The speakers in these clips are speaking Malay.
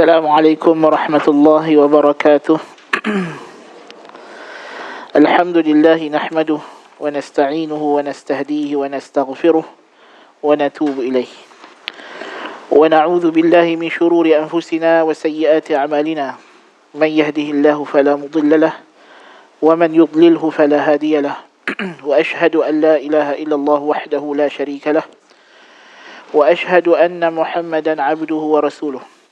السلام عليكم ورحمة الله وبركاته. الحمد لله نحمده ونستعينه ونستهديه ونستغفره ونتوب إليه ونعوذ بالله من شرور أنفسنا وسيئات أعمالنا. من يهده الله فلا مضل له ومن يضلله فلا هادي له. وأشهد أن لا إله إلا الله وحده لا شريك له وأشهد أن محمدا عبده ورسوله.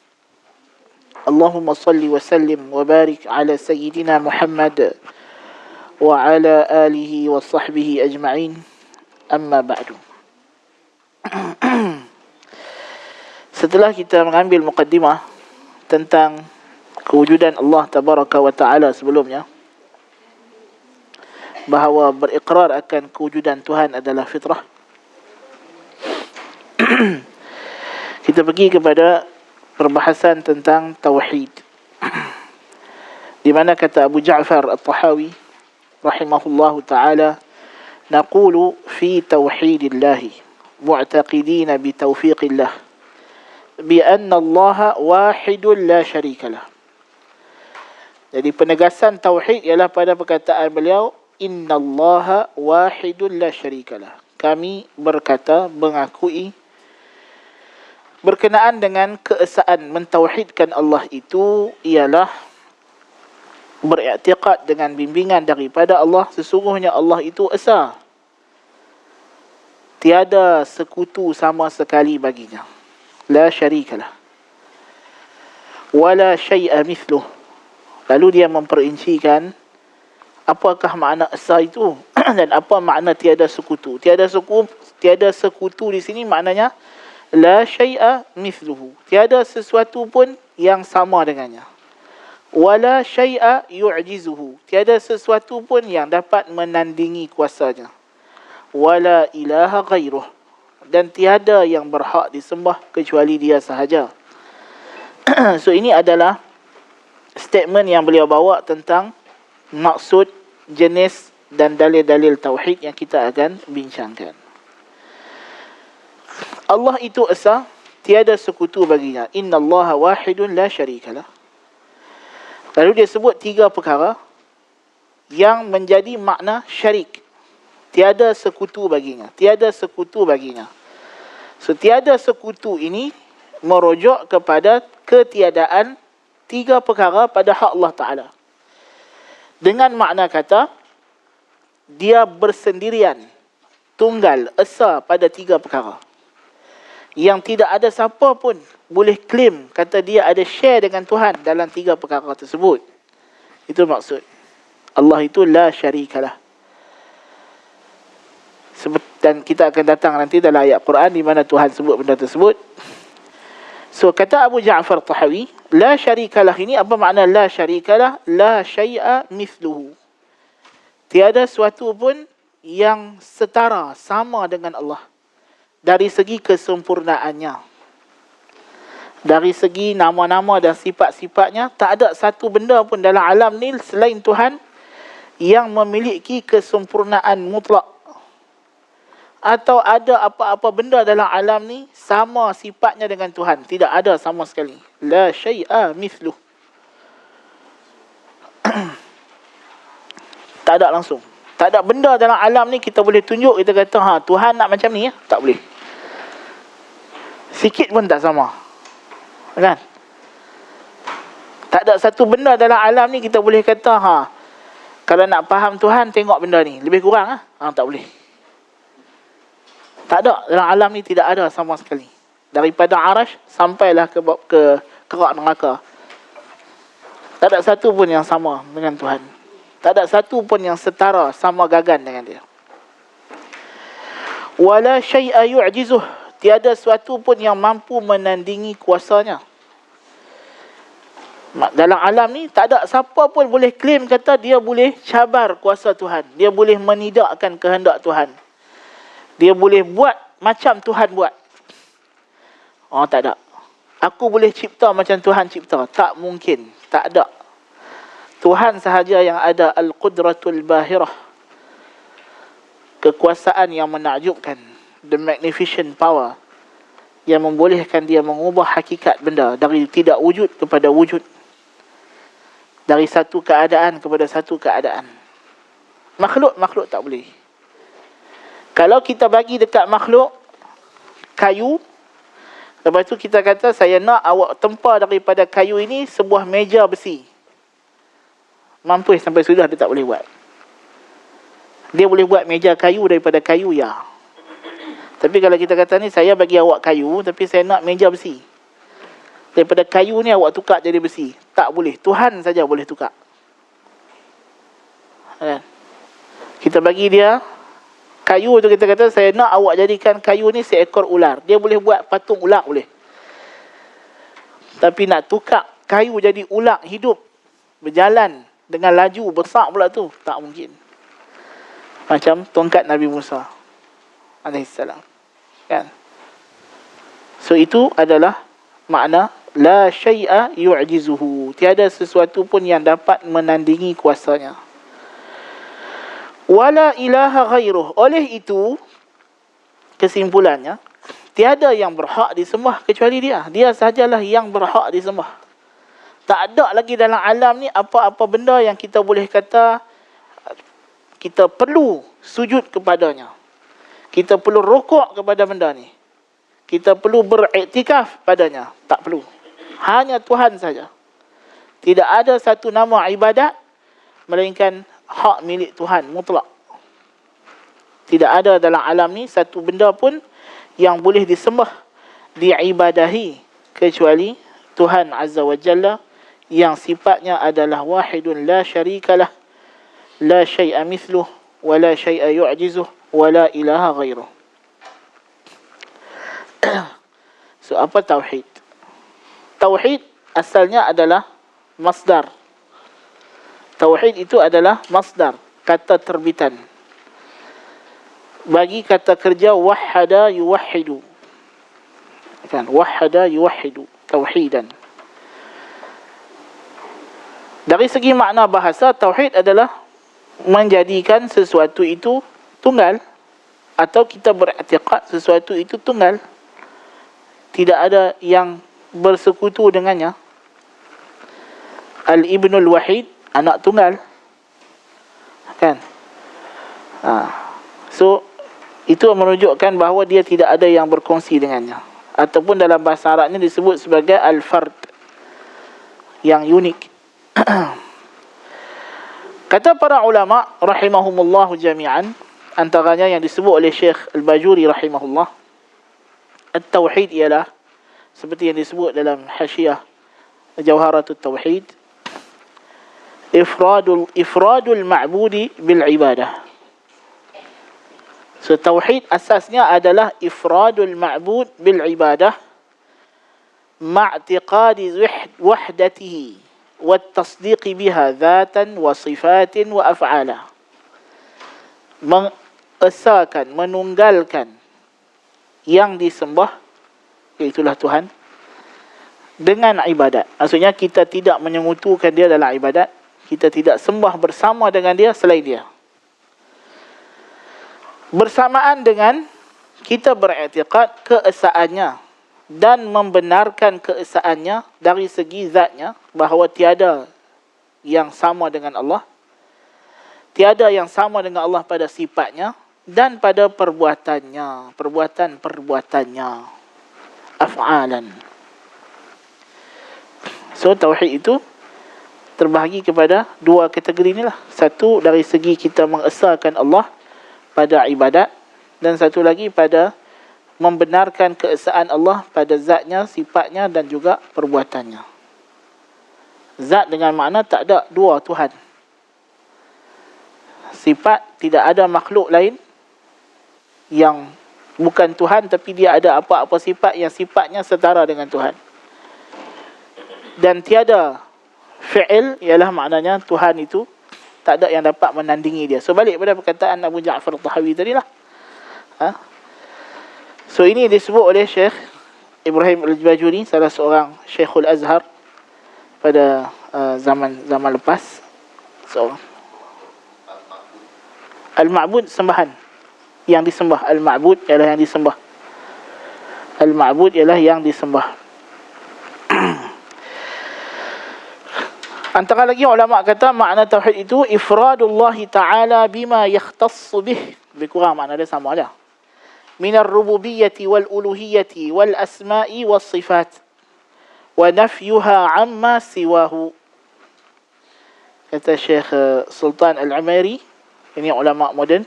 اللهم صل وسلم وبارك على سيدنا محمد وعلى آله وصحبه أجمعين. أما بعد. Setelah kita mengambil muqaddimah tentang kewujudan Allah Tabaraka wa Ta'ala sebelumnya, bahawa berikrar akan kewujudan Tuhan adalah fitrah, kita pergi kepada perbahasan tentang tauhid, di mana kata Abu Ja'far At-Tahawi rahimahullahu ta'ala, naqulu fi tauhidillahi mu'taqidina bi taufiqillah bi anna Allah wahidun la syarika lah. Jadi penegasan tauhid ialah pada perkataan beliau, inna Allah wahidun la syarika lah. Kami berkata, mengakui berkenaan dengan keesaan mentauhidkan Allah itu ialah beriktikad dengan bimbingan daripada Allah, sesungguhnya Allah itu esa, tiada sekutu sama sekali baginya, la syarikalah, wala syai'a mithluh. Lalu dia memperincikan apakah makna esa itu dan apa makna tiada sekutu. Tiada sekutu di sini maknanya la syai'a mithluhu, tiada sesuatu pun yang sama dengannya. Wala syai'a yu'jizuhu, tiada sesuatu pun yang dapat menandingi kuasanya. Wala ilaha ghairuh, dan tiada yang berhak disembah kecuali dia sahaja. So ini adalah statement yang beliau bawa tentang maksud, jenis dan dalil-dalil tauhid yang kita akan bincangkan. Allah itu esa, tiada sekutu baginya. Inna Allah wahidun la syarikalah. Lalu dia sebut 3 perkara yang menjadi makna syarik. Tiada sekutu baginya. Tiada sekutu baginya. So, tiada sekutu ini merujuk kepada ketiadaan 3 perkara pada hak Allah Ta'ala. Dengan makna kata, dia bersendirian, tunggal, esa pada 3 perkara. Yang tidak ada siapa pun boleh claim kata dia ada share dengan Tuhan dalam 3 perkara tersebut. Itu maksud. Allah itu la syarikalah. Dan kita akan datang nanti dalam ayat Quran di mana Tuhan sebut benda tersebut. So kata Abu Ja'far Tahawi, la syarikalah ini apa makna la syarikalah? La syai'a mithluhu, tiada suatu pun yang setara, sama dengan Allah dari segi kesempurnaannya, dari segi nama-nama dan sifat-sifatnya. Tak ada satu benda pun dalam alam ni selain Tuhan yang memiliki kesempurnaan mutlak, atau ada apa-apa benda dalam alam ni sama sifatnya dengan Tuhan. Tidak ada sama sekali. La syai'a mithluh. Tak ada langsung. Tak ada benda dalam alam ni kita boleh tunjuk, kita kata Tuhan nak macam ni ya. Tak boleh. Sikit pun tak sama. Kan? Tak ada satu benda dalam alam ni kita boleh kata kalau nak faham Tuhan tengok benda ni. Lebih kurang tak boleh. Tak ada. Dalam alam ni tidak ada sama sekali. Daripada arash sampailah ke kerak neraka. Tak ada satu pun yang sama dengan Tuhan. Tak ada satu pun yang setara, sama gagan dengan dia. Wala syai'a yu'jizuh, tiada suatu pun yang mampu menandingi kuasanya. Dalam alam ni tak ada siapa pun boleh claim kata dia boleh cabar kuasa Tuhan. Dia boleh menidakkan kehendak Tuhan. Dia boleh buat macam Tuhan buat. Tak ada. Aku boleh cipta macam Tuhan cipta. Tak mungkin. Tak ada. Tuhan sahaja yang ada al-qudratul bahirah, kekuasaan yang menakjubkan, the magnificent power, yang membolehkan dia mengubah hakikat benda dari tidak wujud kepada wujud, dari satu keadaan kepada satu keadaan. Makhluk tak boleh. Kalau kita bagi dekat makhluk kayu, lepas tu kita kata saya nak awak tempa daripada kayu ini sebuah meja besi, mampu sampai sudah dia tak boleh buat. Dia boleh buat meja kayu daripada kayu, ya. Tapi kalau kita kata ni, saya bagi awak kayu, tapi saya nak meja besi. Daripada kayu ni awak tukar jadi besi. Tak boleh. Tuhan saja boleh tukar. Kita bagi dia kayu tu, kita kata saya nak awak jadikan kayu ni seekor ular. Dia boleh buat patung ular, boleh. Tapi nak tukar kayu jadi ular hidup, berjalan dengan laju besar pula tu, tak mungkin. Macam tongkat Nabi Musa alaihissalam, kan? So itu adalah makna la syai'a yu'jizuhu. Tiada sesuatu pun yang dapat menandingi kuasanya. Wala ilaha ghairuh. Oleh itu, kesimpulannya, tiada yang berhak disembah kecuali dia. Dia sahajalah yang berhak disembah. Tak ada lagi dalam alam ni apa-apa benda yang kita boleh kata kita perlu sujud kepadanya. Kita perlu rukuk kepada benda ni. Kita perlu beriktikaf padanya. Tak perlu. Hanya Tuhan saja. Tidak ada satu nama ibadat melainkan hak milik Tuhan mutlak. Tidak ada dalam alam ni satu benda pun yang boleh disembah, diibadahi, kecuali Tuhan Azza wa Jalla yang sifatnya adalah wahidun la syarikalah, la syai'a mithluh, wa la syai'a yu'jizuh, wa la ilaha ghairuh. So, apa tauhid? Tauhid asalnya adalah masdar. Tauhid itu adalah masdar, kata terbitan. Bagi kata kerja wahada yuwahhidu. Kan? Wahada yuwahhidu. Tauhidan. Dari segi makna bahasa, tauhid adalah menjadikan sesuatu itu tunggal, atau kita beriktikad sesuatu itu tunggal, tidak ada yang bersekutu dengannya. Al-Ibnul Wahid, anak tunggal, kan? So itu menunjukkan bahawa dia tidak ada yang berkongsi dengannya, ataupun dalam bahasa Arabnya disebut sebagai al-fard, yang unik. Kata para ulama rahimahumullah jami'an, antaranya yang disebut oleh Syekh Al-Bajuri rahimahullah, at-tauhid ialah seperti yang disebut dalam Hasyiah Jawharatut Tauhid, ifradul ma'budi bil ibadah. So tauhid asasnya adalah ifradul ma'bud bil ibadah ma'tiqadi wahdatihi wat tasdiqi biha dhatan wa sifatin wa af'ala. Mengesahkan, menunggalkan yang disembah, iaitulah Tuhan, dengan ibadat. Maksudnya kita tidak menyekutukan dia dalam ibadat, kita tidak sembah bersama dengan dia selain dia. Bersamaan dengan kita beriktikad keesaannya dan membenarkan keesaannya dari segi zatnya, bahawa tiada yang sama dengan Allah, tiada yang sama dengan Allah pada sifatnya dan pada perbuatannya, perbuatan-perbuatannya, af'alan. So tauhid itu terbahagi kepada dua kategori inilah. Satu dari segi kita mengesahkan Allah pada ibadat, dan satu lagi pada membenarkan keesaan Allah pada zatnya, sifatnya dan juga perbuatannya. Zat dengan makna tak ada dua Tuhan. Sifat, tidak ada makhluk lain yang bukan Tuhan, tapi dia ada apa-apa sifat yang sifatnya setara dengan Tuhan. Dan tiada fi'il, ialah maknanya Tuhan itu tak ada yang dapat menandingi dia. So balik pada perkataan Abu Ja'far Al-Tahawi tadilah. So ini disebut oleh Syekh Ibrahim Al-Bajuri, salah seorang Syekhul Azhar pada zaman lepas. So Al-Ma'bud, sembahan, yang disembah. Al-Ma'bud ialah yang disembah. Al-ma'bud ialah yang disembah. Antara lagi ulama kata makna tauhid itu ifradullah ta'ala bima yakhtassu bih. Lebih kurang makna dia sama aja. Minar rububiyyati wal uluhiyyati wal asma'i was sifat wa nafyuha amma siwahu. Kata Syekh Sultan Al-Umairi, ini ulama moden.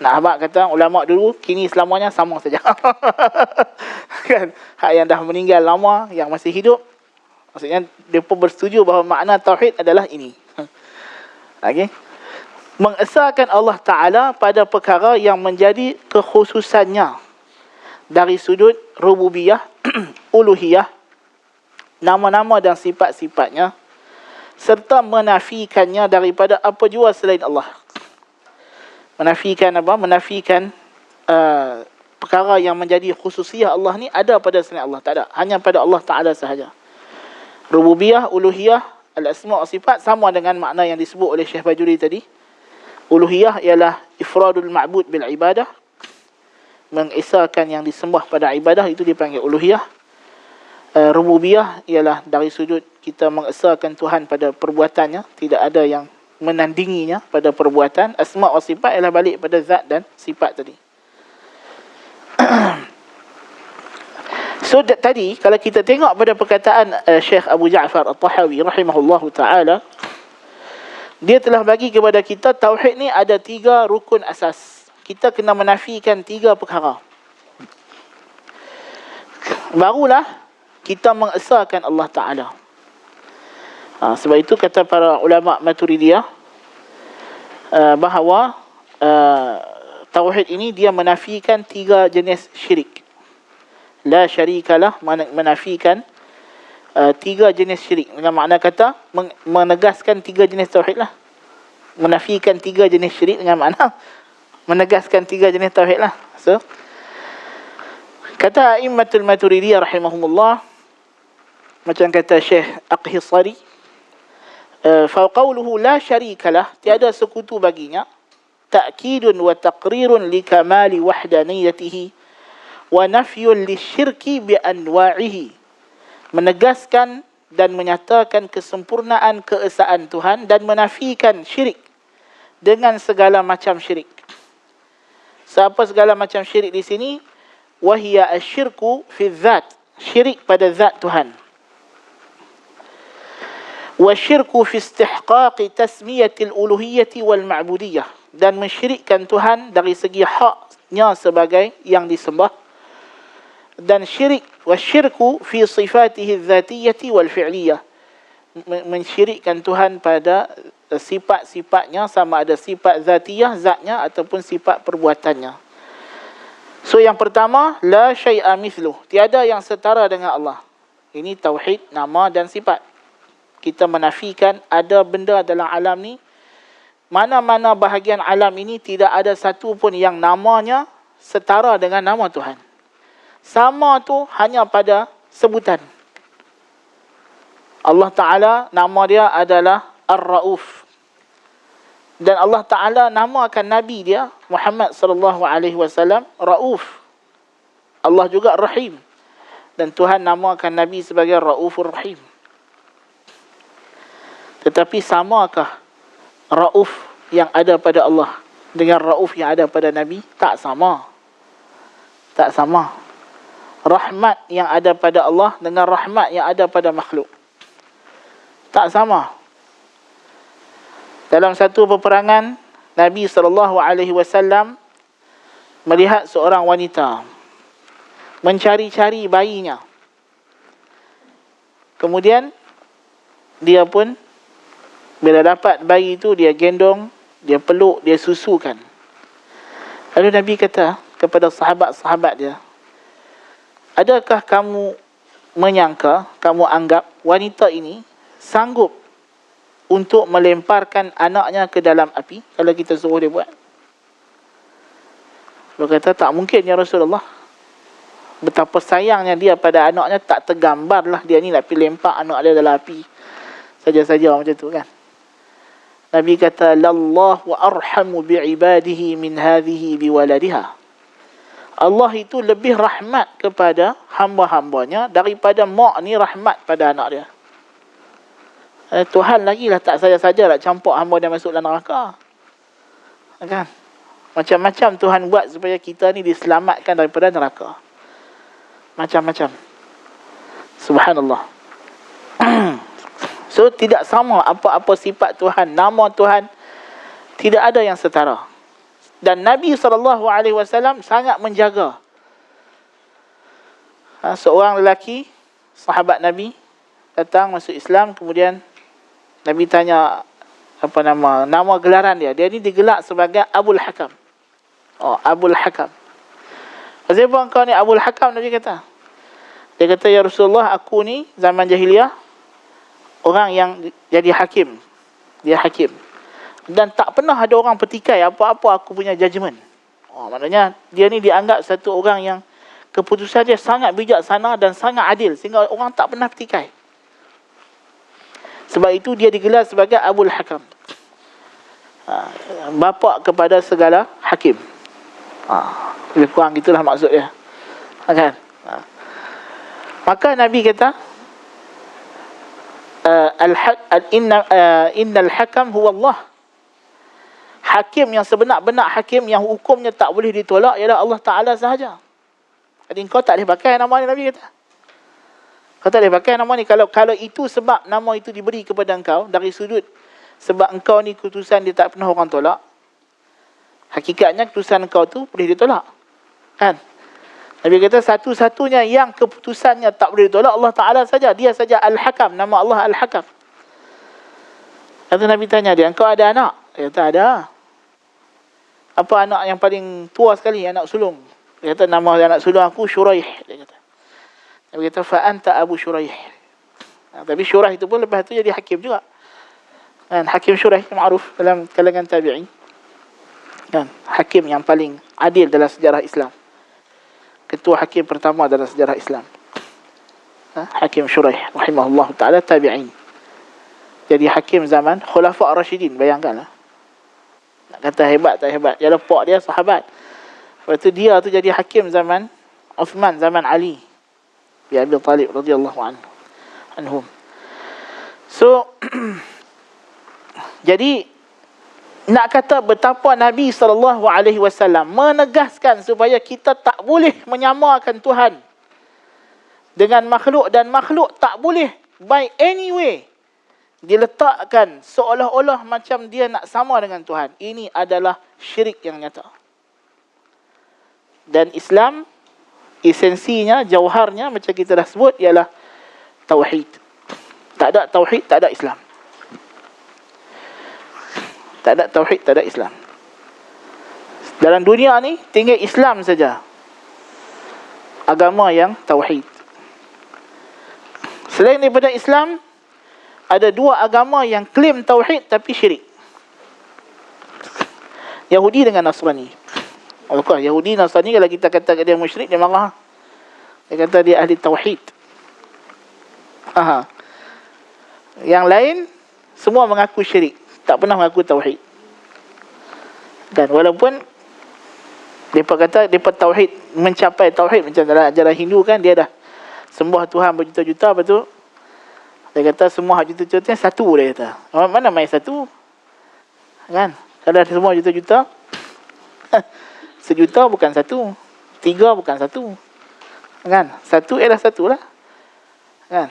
Nak habaq kata ulama dulu kini selamanya sama saja. Kan? Hak yang dah meninggal lama, yang masih hidup, maksudnya mereka bersetuju bahawa makna tauhid adalah ini. Okey. Mengesahkan Allah Ta'ala pada perkara yang menjadi kekhususannya dari sudut rububiyah, uluhiyah, nama-nama dan sifat-sifatnya, serta menafikannya daripada apa jua selain Allah. Menafikan apa? Menafikan perkara yang menjadi khususiyah Allah ni ada pada selain Allah. Tak ada. Hanya pada Allah Ta'ala sahaja. Rububiyah, uluhiyah, al-asma' wa sifat sama dengan makna yang disebut oleh Syekh Bajuri tadi. Uluhiyah ialah ifradul ma'bud bil ibadah. Mengesahkan yang disembah pada ibadah, itu dipanggil uluhiyah. Rububiyah ialah dari sudut kita mengesahkan Tuhan pada perbuatannya. Tidak ada yang menandinginya pada perbuatan. Asma' wa sifat ialah balik pada zat dan sifat tadi. So tadi kalau kita tengok pada perkataan Syekh Abu Ja'far At-Tahawi rahimahullahu ta'ala, dia telah bagi kepada kita tauhid ni ada 3 rukun asas. Kita kena menafikan 3 perkara. Barulah kita mengesahkan Allah Ta'ala. Sebab itu kata para ulama Maturidiyah bahawa tauhid ini dia menafikan 3 jenis syirik. La syarikalah, menafikan 3 jenis syirik. Dengan makna kata menegaskan 3 jenis tauhid lah. Menafikan 3 jenis syirik dengan makna menegaskan 3 jenis tauhid lah. So kata A'immatul Maturidiyah rahimahumullah, macam kata Syekh Aqhisari, fa qawluhu la syarikalah, tiada sekutu baginya, ta'kidun wa taqrirun li kamali wahdaniyatihi wa nafyun lisyirki bi anwa'ihi, menegaskan dan menyatakan kesempurnaan keesaan Tuhan dan menafikan syirik dengan segala macam syirik. Siapa segala macam syirik di sini? Wahiya asyirku fi dzat, syirik pada zat Tuhan. Wa syirku fi istihqaqi tasmiyatil uluhiyyati wal ma'budiyah, dan mensyirikkan Tuhan dari segi haknya sebagai yang disembah, dan syirik wasyirku fi sifatihi dzatiyyati wal fi'liyah, mensyirikkan Tuhan pada sifat-sifatnya, sama ada sifat zatiyah, zatnya, ataupun sifat perbuatannya. So yang pertama, la syai'a mithluh, tiada yang setara dengan Allah. Ini tauhid nama dan sifat. Kita menafikan ada benda dalam alam ni, mana-mana bahagian alam ini tidak ada satu pun yang namanya setara dengan nama Tuhan. Sama tu hanya pada sebutan. Allah Ta'ala nama dia adalah Ar-Ra'uf. Dan Allah Ta'ala namakan Nabi dia Muhammad sallallahu alaihi wasallam Ra'uf. Allah juga Rahim. Dan Tuhan namakan Nabi sebagai Ra'ufur Rahim. Tetapi samakah Ra'uf yang ada pada Allah dengan Ra'uf yang ada pada Nabi? Tak sama. Tak sama. Rahmat yang ada pada Allah dengan rahmat yang ada pada makhluk, tak sama. Dalam satu peperangan, Nabi SAW melihat seorang wanita mencari-cari bayinya. Kemudian dia pun bila dapat bayi itu, dia gendong, dia peluk, dia susukan. Lalu Nabi kata kepada sahabat-sahabat dia, adakah kamu menyangka, kamu anggap wanita ini sanggup untuk melemparkan anaknya ke dalam api kalau kita suruh dia buat? Dia kata, tak mungkin ya Rasulullah. Betapa sayangnya dia pada anaknya, tak tergambarlah dia ni nak pergi lempar anak dia dalam api saja-saja macam tu kan. Nabi kata, lallahu arhamu bi'ibadihi min hadhihi biwaladiha. Allah itu lebih rahmat kepada hamba-hambanya daripada mak ni rahmat pada anak dia. Tuhan lagi lah tak saja-saja nak campur hamba dia masuk dalam neraka. Kan? Macam-macam Tuhan buat supaya kita ni diselamatkan daripada neraka. Macam-macam. Subhanallah. So, tidak sama apa-apa sifat Tuhan, nama Tuhan, tidak ada yang setara. Dan Nabi SAW sangat menjaga. Seorang lelaki, sahabat Nabi, datang masuk Islam, kemudian Nabi tanya apa nama gelaran dia. Dia ni digelar sebagai Abul Hakam. Oh, Abul Hakam. Kenapa engkau ni Abul Hakam? Nabi kata. Dia kata, ya Rasulullah, aku ni zaman jahiliah orang yang jadi hakim. Dia hakim. Dan tak pernah ada orang petikai apa-apa aku punya judgement. Oh, maknanya dia ni dianggap satu orang yang keputusan dia sangat bijaksana dan sangat adil sehingga orang tak pernah petikai. Sebab itu dia digelar sebagai Abul Hakam. Bapa kepada segala hakim. Lebih kurang gitulah maksud dia. Kan? Maka Nabi kata, innal hakam huwa Allah. Hakim yang sebenar-benar hakim yang hukumnya tak boleh ditolak ialah Allah Ta'ala sahaja. Jadi kau tak boleh pakai nama ni, Nabi kata. Kau tak boleh pakai nama ni. Kalau itu sebab nama itu diberi kepada engkau dari sudut sebab engkau ni keputusan dia tak pernah orang tolak, hakikatnya keputusan engkau tu boleh ditolak. Kan? Nabi kata satu-satunya yang keputusannya tak boleh ditolak Allah Ta'ala saja. Dia saja Al-Hakam. Nama Allah Al-Hakam. Kata Nabi tanya dia, engkau ada anak? Dia kata ada. Apa anak yang paling tua sekali? Anak sulung. Dia kata nama anak sulung aku Syuraih. Dia kata. Nabi kata fa anta Abu Syuraih. Tapi Syuraih itu pun lepas tu jadi hakim juga. Kan? Hakim Syuraih ma'ruf dalam kalangan tabi'in. Kan? Hakim yang paling adil dalam sejarah Islam. Ketua hakim pertama dalam sejarah Islam. Hakim Syuraih rahimahullah ta'ala tabi'in. Jadi hakim zaman Khulafa' Rashidin. Bayangkanlah. Nak kata hebat tak hebat. Ya lepak dia sahabat. Lepas tu dia tu jadi hakim zaman Uthman, zaman Ali bin Abi Talib radhiyallahu anhum. So jadi nak kata betapa Nabi SAW menegaskan supaya kita tak boleh menyamakan Tuhan dengan makhluk, dan makhluk tak boleh by any way diletakkan seolah-olah macam dia nak sama dengan Tuhan. Ini adalah syirik yang nyata. Dan Islam esensinya, jauharnya macam kita dah sebut ialah tauhid. Tak ada tauhid, tak ada Islam. Tak ada tauhid, tak ada Islam. Dalam dunia ni tinggal Islam saja agama yang tauhid. Selain daripada Islam, ada dua agama yang klaim tauhid tapi syirik. Yahudi dengan Nasrani. Yahudi Nasrani kalau kita kata dia musyrik, dia marah. Dia kata dia ahli tauhid. Yang lain semua mengaku syirik, tak pernah mengaku tauhid. Dan walaupun mereka kata mereka tauhid, mencapai tauhid macam dalam ajaran Hindu kan, dia dah sembah Tuhan berjuta-juta, lepas tu dia kata semua juta-juta satu, dia kata. Mana main satu? Kan? Kalau ada semua juta-juta, sejuta bukan satu, 3 bukan satu. Kan? Satu ialah satu lah. Kan?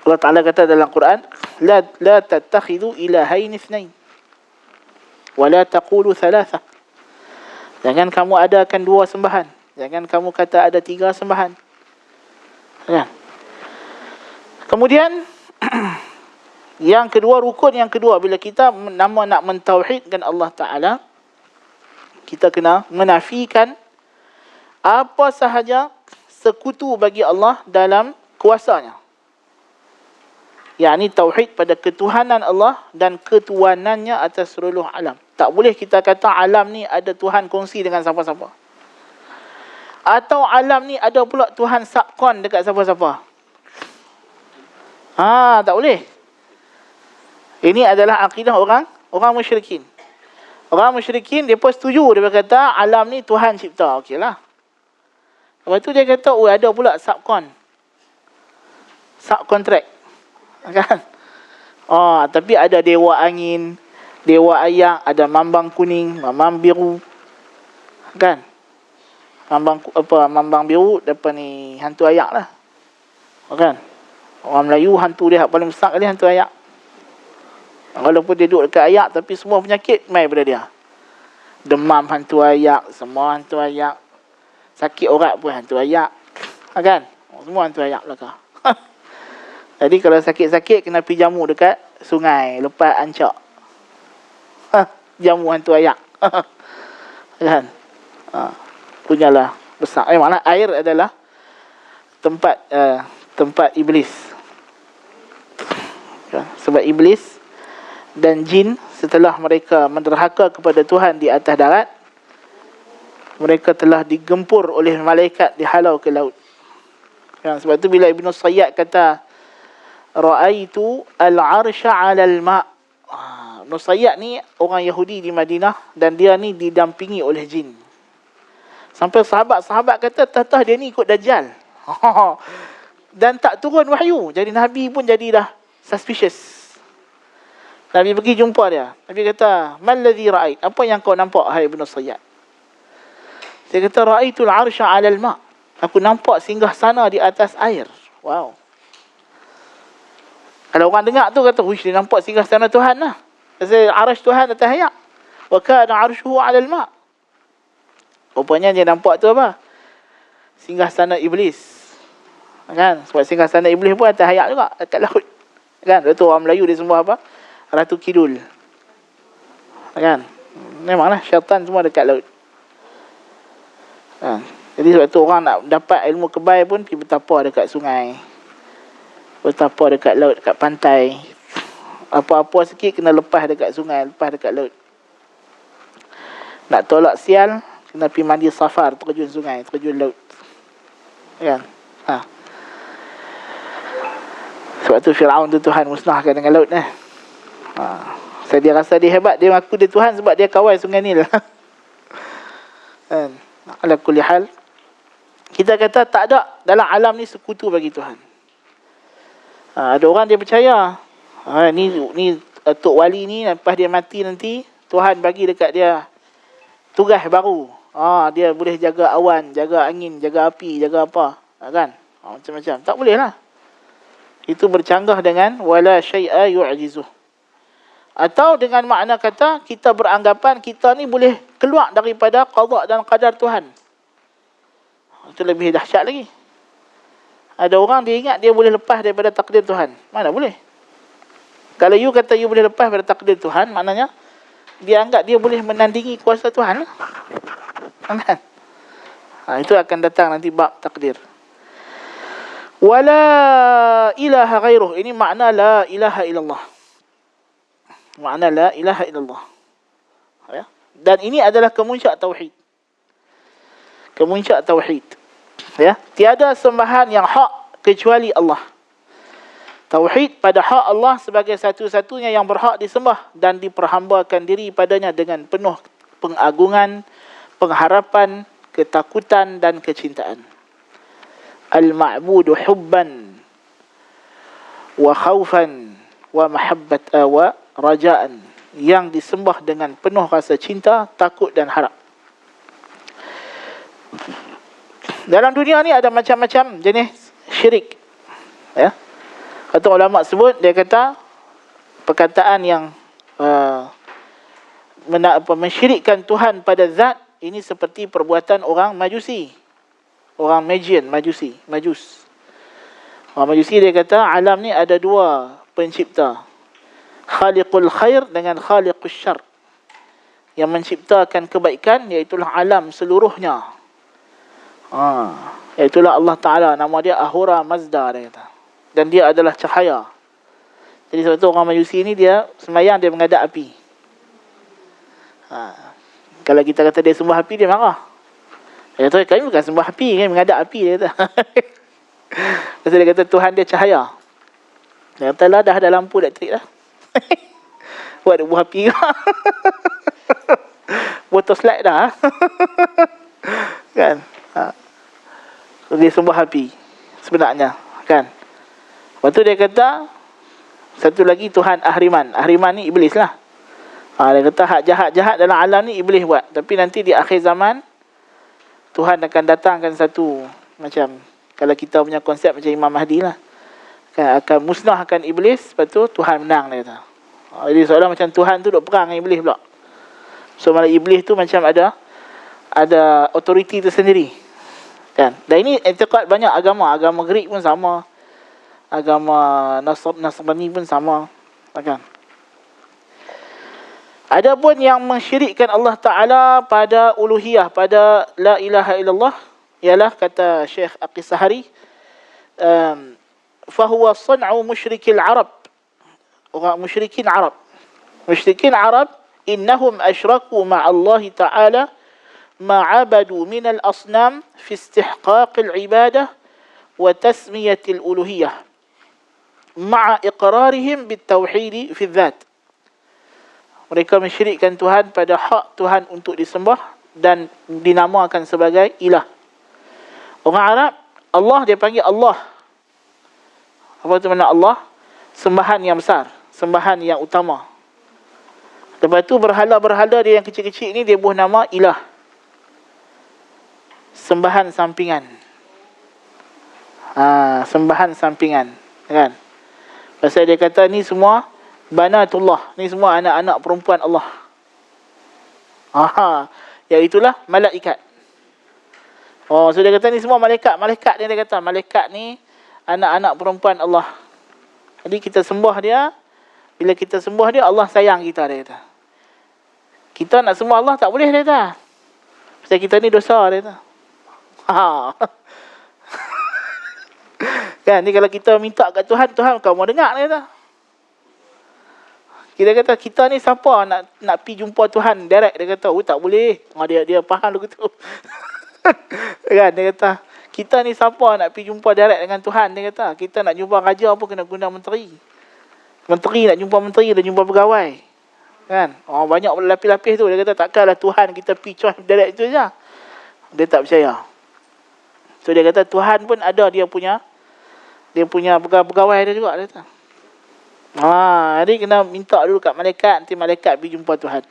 Allah Ta'ala kata dalam Quran, La tattakhidu ilahaini ithnain wa la taqulu thalatha. Jangan kamu adakan 2 sembahan. Jangan kamu kata ada 3 sembahan. Kan? Kemudian yang kedua, rukun yang kedua, bila kita nak mentauhidkan Allah Ta'ala, kita kena menafikan apa sahaja sekutu bagi Allah dalam kuasanya. Yakni tauhid pada ketuhanan Allah dan ketuanannya atas seluruh alam. Tak boleh kita kata alam ni ada Tuhan kongsi dengan siapa-siapa. Atau alam ni ada pula Tuhan subkon dekat siapa-siapa. Tak boleh. Ini adalah akidah orang musyrikin. Orang musyrikin, mereka setuju. Dia kata alam ni Tuhan cipta. Okeylah. Lepas tu dia kata, oh ada pula subkontrak. Kan? Oh, tapi ada dewa angin, dewa ayak, ada mambang kuning, mambang biru. Kan? Mambang biru depan ni hantu ayak lah. Kan? Orang Melayu hantu dia paling besar kali hantu ayak. Walaupun dia duduk dekat ayak, tapi semua penyakit mai pada dia. Demam hantu ayak, semua hantu ayak. Sakit orat pun hantu ayak. Kan? Semua hantu ayak belakang. Jadi kalau sakit-sakit kena pergi jamu dekat sungai lepas ancak. Jamu hantu ayak. Kan? Punyalah besar. Mana air adalah tempat iblis. Kan? Sebab iblis dan jin setelah mereka menderhaka kepada Tuhan di atas darat, mereka telah digempur oleh malaikat, dihalau ke laut. Kan? Sebab tu bila Ibn Sayyad kata ra'aitu al-arsha 'ala al-ma'. Ibn Sayyad ni orang Yahudi di Madinah dan dia ni didampingi oleh jin. Sampai sahabat-sahabat kata tatah dia ni ikut Dajjal. Dan tak turun wahyu. Jadi Nabi pun jadi dah suspicious. Nabi pergi jumpa dia. Nabi kata, "Mal ladzi ra'ait?" Apa yang kau nampak, hai Ibn Sayyad? Dia kata, "Ra'aitul 'arsha 'ala al-ma'." Aku nampak singgah sana di atas air. Wow. Kalau orang dengar tu kata, "Wish, dia nampak singgah sana Tuhan lah." Pasal arasy Tuhan atas air. Wa kana 'arshuhu 'ala al-ma'. Rupanya dia nampak tu apa? Singgah sana iblis. Kan? Sebab singgah sana iblis pun atas air juga, dekat laut. Kan? Itu orang Melayu dia sembah apa? Ratu Kidul. Kan? Memanglah syaitan semua dekat laut. Kan? Jadi sebab tu orang nak dapat ilmu kebal pun pergi bertapa dekat sungai. Bertapa dekat laut, dekat pantai. Apa-apa sikit kena lepas dekat sungai, lepas dekat laut. Nak tolak sial, kena pergi mandi safar, terjun sungai, terjun laut. Kan? Sebab tu Firaun tu Tuhan musnahkan dengan laut. Saya dia rasa dia hebat, dia mengaku dia Tuhan sebab dia kawal sungai Nil. Kan? Ala kulli hal, kita kata tak ada dalam alam ni sekutu bagi Tuhan. Ada orang dia percaya ni Tok Wali ni lepas dia mati nanti Tuhan bagi dekat dia tugas baru. Dia boleh jaga awan, jaga angin, jaga api, jaga apa. Kan? Macam-macam. Tak boleh lah. Itu bercanggah dengan wala syai'a yu'jizuh. Atau dengan makna kata kita beranggapan kita ni boleh keluar daripada qada dan qadar Tuhan. Itu lebih dahsyat lagi. Ada orang dia ingat dia boleh lepas daripada takdir Tuhan. Mana boleh? Kalau you kata you boleh lepas daripada takdir Tuhan, maknanya dia anggap dia boleh menandingi kuasa Tuhan. Kan? Itu akan datang nanti bab takdir. Wala ilaha ghairuh. Ini makna la ilaha illallah. Makna la ilaha illallah. Ya? Dan ini adalah kemuncak tauhid. Kemuncak tauhid. Ya, tiada sembahan yang hak kecuali Allah. Tauhid pada hak Allah sebagai satu-satunya yang berhak disembah dan diperhambakan diri padanya dengan penuh pengagungan, pengharapan, ketakutan dan kecintaan. Al-ma'budu hubban wa khawfan wa mahabbat wa rajaan, yang disembah dengan penuh rasa cinta, takut dan harap. Dalam dunia ni ada macam-macam jenis syirik. Ya. Kata ulama sebut, dia kata perkataan yang mensyirikkan Tuhan pada zat, ini seperti perbuatan orang Majusi. Orang Magian, Majus. Orang Majusi dia kata alam ni ada dua pencipta. Khaliqul khair dengan khaliqus syar. Yang menciptakan kebaikan iaitulah alam seluruhnya. Iaitulah Allah Ta'ala. Nama dia Ahura Mazda, dia kata. Dan dia adalah cahaya. Jadi sebab tu orang Majusi ni dia sembahyang, dia menghadap api. Kalau kita kata dia sembah api, dia marah. Dia kata, kami bukan sembah api, kami menghadap api, dia kata. Lepas dia kata Tuhan dia cahaya. Dia kata lah, dah ada lampu elektrik dah. Buat ada buah api ke? Botol slide dah. Kan? Dia sembah api sebenarnya, kan? Lepas tu dia kata satu lagi Tuhan Ahriman. Ahriman ni iblis lah. Dia kata hak jahat-jahat dalam alam ni iblis buat. Tapi nanti di akhir zaman Tuhan akan datangkan satu, macam kalau kita punya konsep macam Imam Mahdi lah, kan, akan musnahkan iblis. Lepas tu Tuhan menang, dia kata. Jadi seolah macam Tuhan tu duk perang dengan iblis pula. So malah iblis tu macam ada autoriti tersendiri, kan? Dan ini i'tiqad banyak agama. Agama Greek pun sama, agama Nasrani pun sama, kan? Ada pun yang mensyirikkan Allah Ta'ala pada uluhiyah, pada la ilaha illallah, ialah kata Syekh Aqis-Sahari, fahuwa san'u musyrikil Arab. Orang musyrikin Arab. Musyrikin Arab, innahum asyraku ma'allahi Ta'ala ma'abadu minal asnam fi istihqaqil ibadah wa tasmiyatil uluhiyah ma'a iqrarihim bitawhidi fi dhat. Mereka mensyirikkan Tuhan pada hak Tuhan untuk disembah dan dinamakan sebagai ilah. Orang Arab, Allah dia panggil Allah. Apa tu makna Allah? Sembahan yang besar, sembahan yang utama. Lepas tu berhala-berhala dia yang kecil-kecil ni dia buah nama ilah, sembahan sampingan. Sembahan sampingan, kan? Pasal dia kata ni semua banatullah, ni semua anak-anak perempuan Allah. Iaitulah malaikat. So dia kata ni semua malaikat. Malaikat ni dia kata, malaikat ni anak-anak perempuan Allah. Jadi kita sembah dia. Bila kita sembah dia, Allah sayang kita, dia kata. Kita nak sembah Allah tak boleh, dia kata. Pasal kita ni dosa, dia kata. Kan, ni kalau kita minta kat Tuhan, Tuhan kau mau dengar, dia kata. Kita kata, kita ni siapa nak pergi jumpa Tuhan direct, dia kata, tak boleh. Dia faham lagu tu. Kan, dia kata, kita ni siapa nak pergi jumpa direct dengan Tuhan, dia kata. Kita nak jumpa raja pun kena guna menteri. Menteri nak jumpa menteri, nak jumpa pegawai. Kan? Banyak lapis-lapis tu. Dia kata, takkanlah Tuhan kita pergi cuan direct tu saja. Dia tak percaya. So dia kata, Tuhan pun ada dia punya pegawai dia juga, dia kata. Jadi kena minta dulu kat malaikat, nanti malaikat pergi jumpa Tuhan.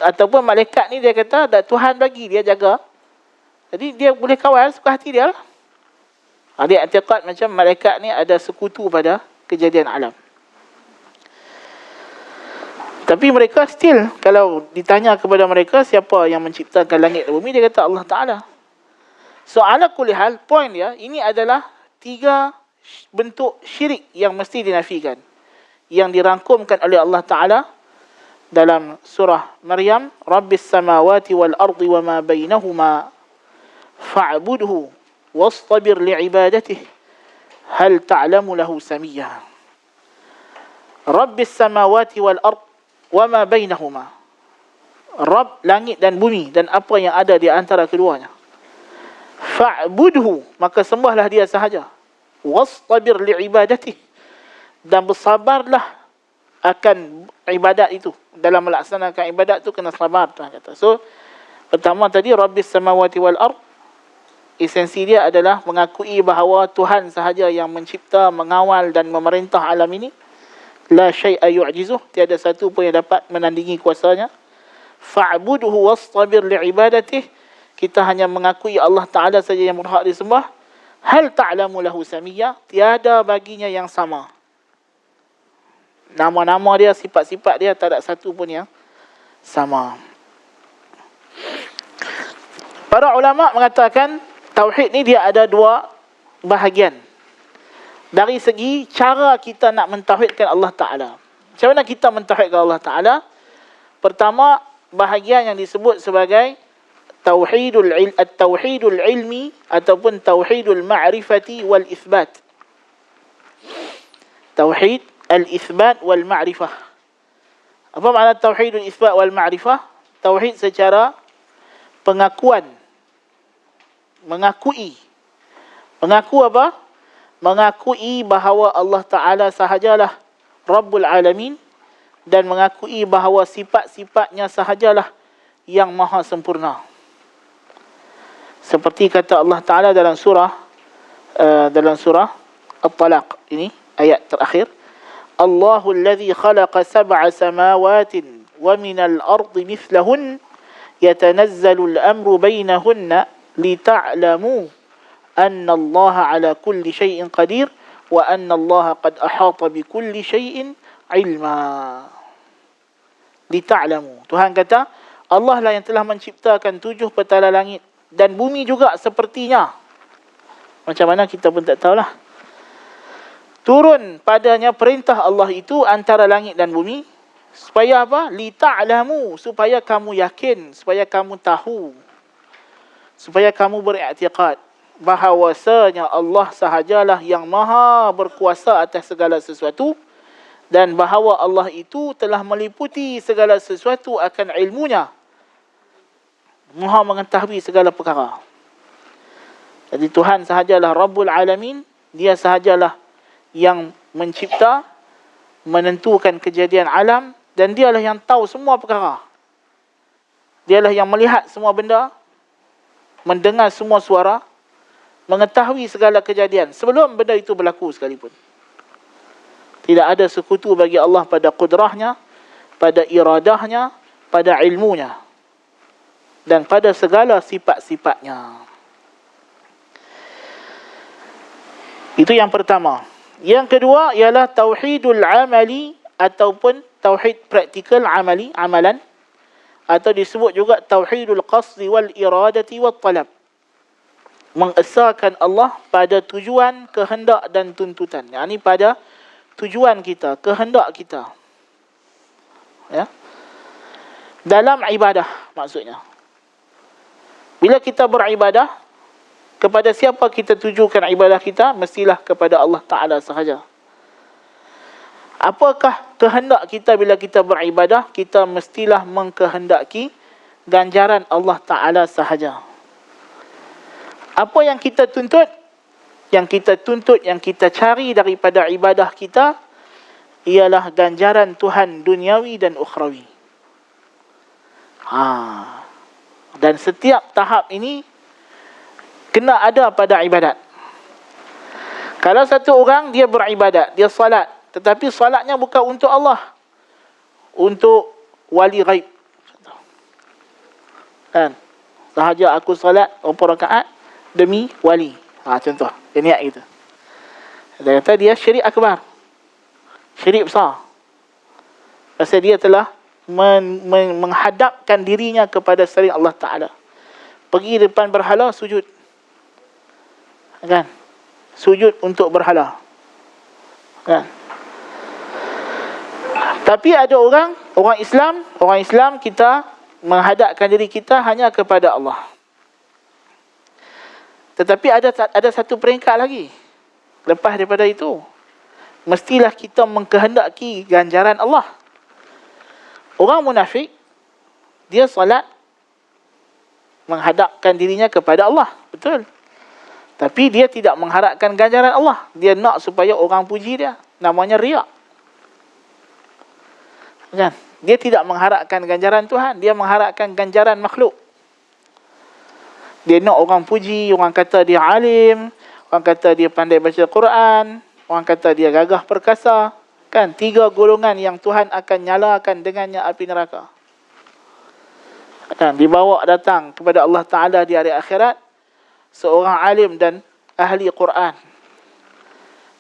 Ataupun malaikat ni dia kata Tuhan bagi dia jaga, jadi dia boleh kawal suka hati dia lah. Dia i'tiqad macam malaikat ni ada sekutu pada kejadian alam. Tapi mereka still, kalau ditanya kepada mereka siapa yang menciptakan langit dan bumi, dia kata Allah Ta'ala. So ala kulli hal, point dia, ini adalah 3 bentuk syirik yang mesti dinafikan, yang dirangkumkan oleh Allah Ta'ala dalam surah Maryam, Rabbis samawati wal ardi wa ma bainahuma fa'budhu wastabir li'ibadatihi hal ta'lamu lahu samiyya. Rabbis samawati wal ardi wa ma bainahuma, Rabb langit dan bumi dan apa yang ada di antara keduanya. Fa'budhu, maka sembahlah dia sahaja. Wastabir li'ibadatihi, dan bersabarlah akan ibadat itu. Dalam melaksanakan ibadat tu kena sabar, Tuhan kata. So pertama tadi Rabbis samawati wal ard, esensi dia adalah mengakui bahawa Tuhan sahaja yang mencipta, mengawal dan memerintah alam ini. La syai'a yu'jizuh, tiada satu pun yang dapat menandingi kuasanya. Fa'budhu wastabir li'ibadatihi, kita hanya mengakui Allah Ta'ala saja yang berhak disembah. Hal ta'lamu lahu samiyya, tiada baginya yang sama. Nama-nama dia, sifat-sifat dia, tak ada satu pun yang sama. Para ulama mengatakan tauhid ni dia ada 2 bahagian. Dari segi cara kita nak mentauhidkan Allah Ta'ala. Macam mana kita mentauhidkan Allah Ta'ala? Pertama, bahagian yang disebut sebagai tauhidul ilmi ataupun tauhidul ma'rifati wal ithbat. Tauhid al-ithbat wal ma'rifah. Apa makna tauhidul ithbat wal ma'rifah? Tauhid secara pengakuan. Mengakui. Mengaku apa? Mengakui bahawa Allah Ta'ala sahajalah Rabbul Alamin, dan mengakui bahawa sifat-sifatnya sahajalah yang maha sempurna. Seperti kata Allah Ta'ala dalam surah At-Talaq, ini ayat terakhir. Allahu alladhi khalaqa sab'a samawatin wa minal ardi mithlahun yatanazzalu al-amru bainahunna lita'lamu anna Allah ala kulli syai'in qadir wa anna Allah qad ahata bi kulli syai'in ilma. Lita'lamu. Tuhan kata, Allah lah yang telah menciptakan 7 petala langit dan bumi juga sepertinya. Macam mana kita pun tak tahulah. Turun padanya perintah Allah itu antara langit dan bumi. Supaya apa? Lita'lamu. Supaya kamu yakin. Supaya kamu tahu. Supaya kamu beriktikad bahawasanya Allah sahajalah yang maha berkuasa atas segala sesuatu. Dan bahawa Allah itu telah meliputi segala sesuatu akan ilmunya. Maha mengetahui segala perkara. Jadi Tuhan sahajalah Rabbul Alamin. Dia sahajalah yang mencipta, menentukan kejadian alam, dan dialah yang tahu semua perkara. Dialah yang melihat semua benda, mendengar semua suara, mengetahui segala kejadian sebelum benda itu berlaku sekalipun. Tidak ada sekutu bagi Allah pada kudrahnya, pada iradahnya, pada ilmunya, dan pada segala sifat-sifatnya. Itu yang pertama. Yang kedua ialah tauhidul amali ataupun tauhid praktikal amali, amalan, atau disebut juga tauhidul qasdi wal iradati wat talab. Mengesahkan Allah pada tujuan, kehendak dan tuntutan. Yakni pada tujuan kita, kehendak kita. Ya. Dalam ibadah maksudnya. Bila kita beribadah, kepada siapa kita tujukan ibadah kita? Mestilah kepada Allah Ta'ala sahaja. Apakah kehendak kita bila kita beribadah? Kita mestilah mengkehendaki ganjaran Allah Ta'ala sahaja. Apa yang kita tuntut? Yang kita cari daripada ibadah kita ialah ganjaran Tuhan duniawi dan ukhrawi. Dan setiap tahap ini kena ada pada ibadat. Kalau satu orang dia beribadat, dia salat, tetapi salatnya bukan untuk Allah, untuk wali ghaib. Kan? Sahaja aku salat berapa rakaat demi wali. Contoh, dia niat gitu. Dia kata dia syirik akbar. Syirik besar. Pasal dia telah menghadapkan dirinya kepada selain Allah Ta'ala. Pergi depan berhala, sujud. Kan? Sujud untuk berhala. Kan? Tapi ada orang Islam kita menghadapkan diri kita hanya kepada Allah. Tetapi ada satu peringkat lagi. Lepas daripada itu, mestilah kita mengkehendaki ganjaran Allah. Orang munafik, dia salat menghadapkan dirinya kepada Allah. Betul. Tapi dia tidak mengharapkan ganjaran Allah. Dia nak supaya orang puji dia. Namanya riak. Kan? Dia tidak mengharapkan ganjaran Tuhan. Dia mengharapkan ganjaran makhluk. Dia nak orang puji. Orang kata dia alim. Orang kata dia pandai baca Quran. Orang kata dia gagah perkasa. Kan? 3 golongan yang Tuhan akan nyalakan dengannya api neraka. Kan? Dibawa datang kepada Allah Ta'ala di hari akhirat seorang alim dan ahli Quran.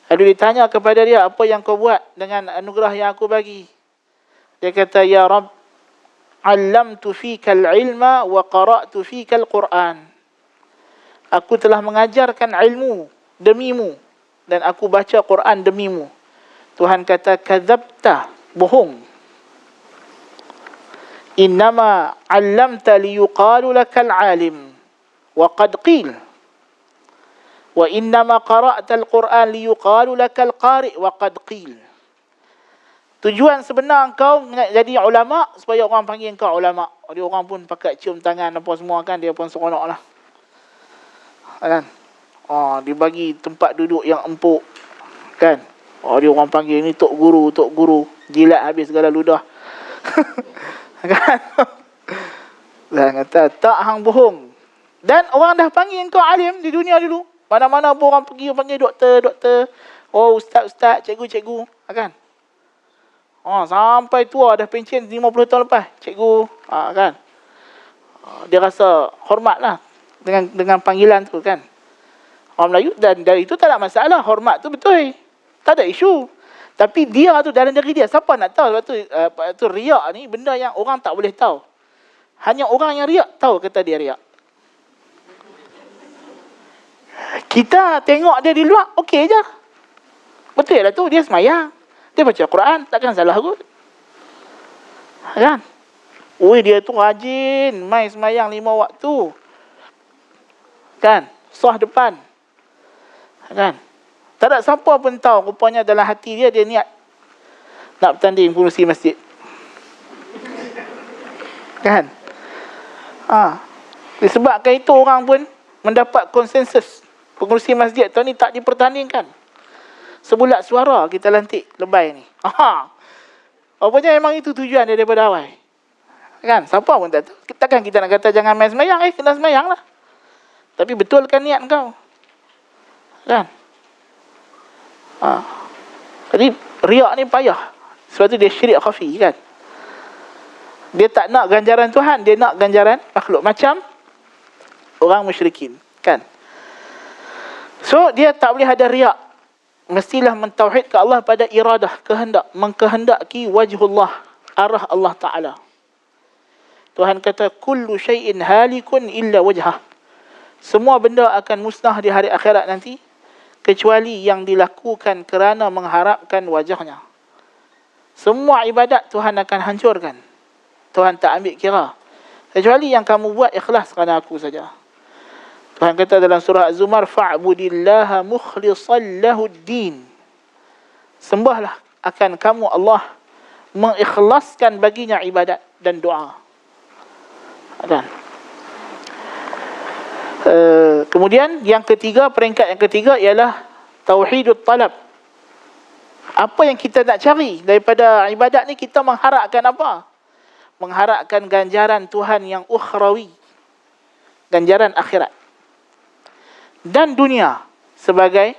Lalu ditanya kepada dia, apa yang kau buat dengan anugerah yang aku bagi? Dia kata, ya Rabb, 'allamtu fika al-ilma wa qara'tu fika al-Quran. Aku telah mengajarkan ilmu demimu dan aku baca Quran demimu. Tuhan kata, kadzabta, bohong. Innama 'allamta liyuqalu lakal alim wa qad qil. Wa innama qara'ta al-Quran liyuqalu lakal qari' wa qad qil. Tujuan sebenar kau jadi ulama supaya orang panggil kau ulama. Dia orang pun pakai cium tangan apa semua kan, dia pun seronok lah. Kan? Dia bagi tempat duduk yang empuk. Kan? Dia orang panggil ni tok guru, jilat habis segala ludah. Kan? Dan kata tak hang bohong. Dan orang dah panggil kau alim di dunia dulu. Mana-mana pun orang pergi panggil doktor. Oh, ustaz, cikgu. Kan? Sampai tua dah pencen 50 tahun lepas. Cikgu. Kan? Dia rasa hormat lah dengan panggilan tu kan. Orang Melayu, dan dari itu tak ada masalah. Hormat tu betul. Tak ada isu. Tapi dia tu dalam diri dia. Siapa nak tahu? Sebab tu riak ni benda yang orang tak boleh tahu. Hanya orang yang riak tahu kata dia riak. Kita tengok dia di luar, okey je. Betul lah tu, dia semayang. Dia baca Quran, takkan salah kot. Kan? Ui, dia tu rajin, mai semayang 5 waktu. Kan? Sah depan. Kan? Tak ada siapa pun tahu, rupanya dalam hati dia niat nak bertanding pengurusi masjid. Kan? Disebabkan itu orang pun mendapat konsensus. Pengurusi masjid tu ni tak dipertandingkan. Sebulat suara kita lantik lebay ni. Rupanya memang itu tujuan dia daripada awal. Kan? Siapa pun tak tahu. Takkan kita nak kata jangan main semayang. Kena semayang lah. Tapi betulkan niat kau. Kan? Jadi riak ni payah. Sebab tu dia syirik khafi kan. Dia tak nak ganjaran Tuhan. Dia nak ganjaran makhluk. Macam orang musyrikin. Kan? So, dia tak boleh ada riak. Mestilah mentauhidkan Allah pada iradah, kehendak. Mengkehendaki wajhullah, arah Allah Ta'ala. Tuhan kata, kullu syai'in halikun illa wajhah. Semua benda akan musnah di hari akhirat nanti, kecuali yang dilakukan kerana mengharapkan wajahnya. Semua ibadat Tuhan akan hancurkan. Tuhan tak ambil kira. Kecuali yang kamu buat ikhlas kerana aku saja. Tuhan kata dalam surah Az-Zumar, fa'budillaha mukhlishan lahuddin. Sembahlah akan kamu Allah, mengikhlaskan baginya ibadat dan doa. Dan kemudian yang ketiga, peringkat yang ketiga ialah tauhidut talab. Apa yang kita nak cari daripada ibadat ni, kita mengharapkan apa? Mengharapkan ganjaran Tuhan yang ukhrawi, ganjaran akhirat. Dan dunia sebagai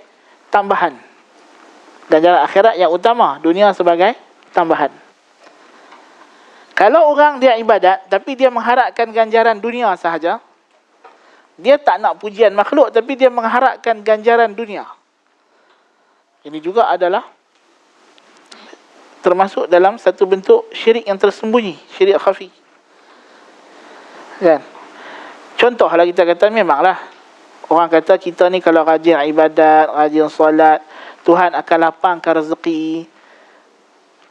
tambahan. Ganjaran akhirat yang utama, dunia sebagai tambahan. Kalau orang dia ibadat, tapi dia mengharapkan ganjaran dunia sahaja, dia tak nak pujian makhluk, tapi dia mengharapkan ganjaran dunia. Ini juga adalah termasuk dalam satu bentuk syirik yang tersembunyi, syirik khafi. Kan? Contohlah kita kata, memanglah orang kata kita ni kalau rajin ibadat, rajin solat, Tuhan akan lapangkan rezeki,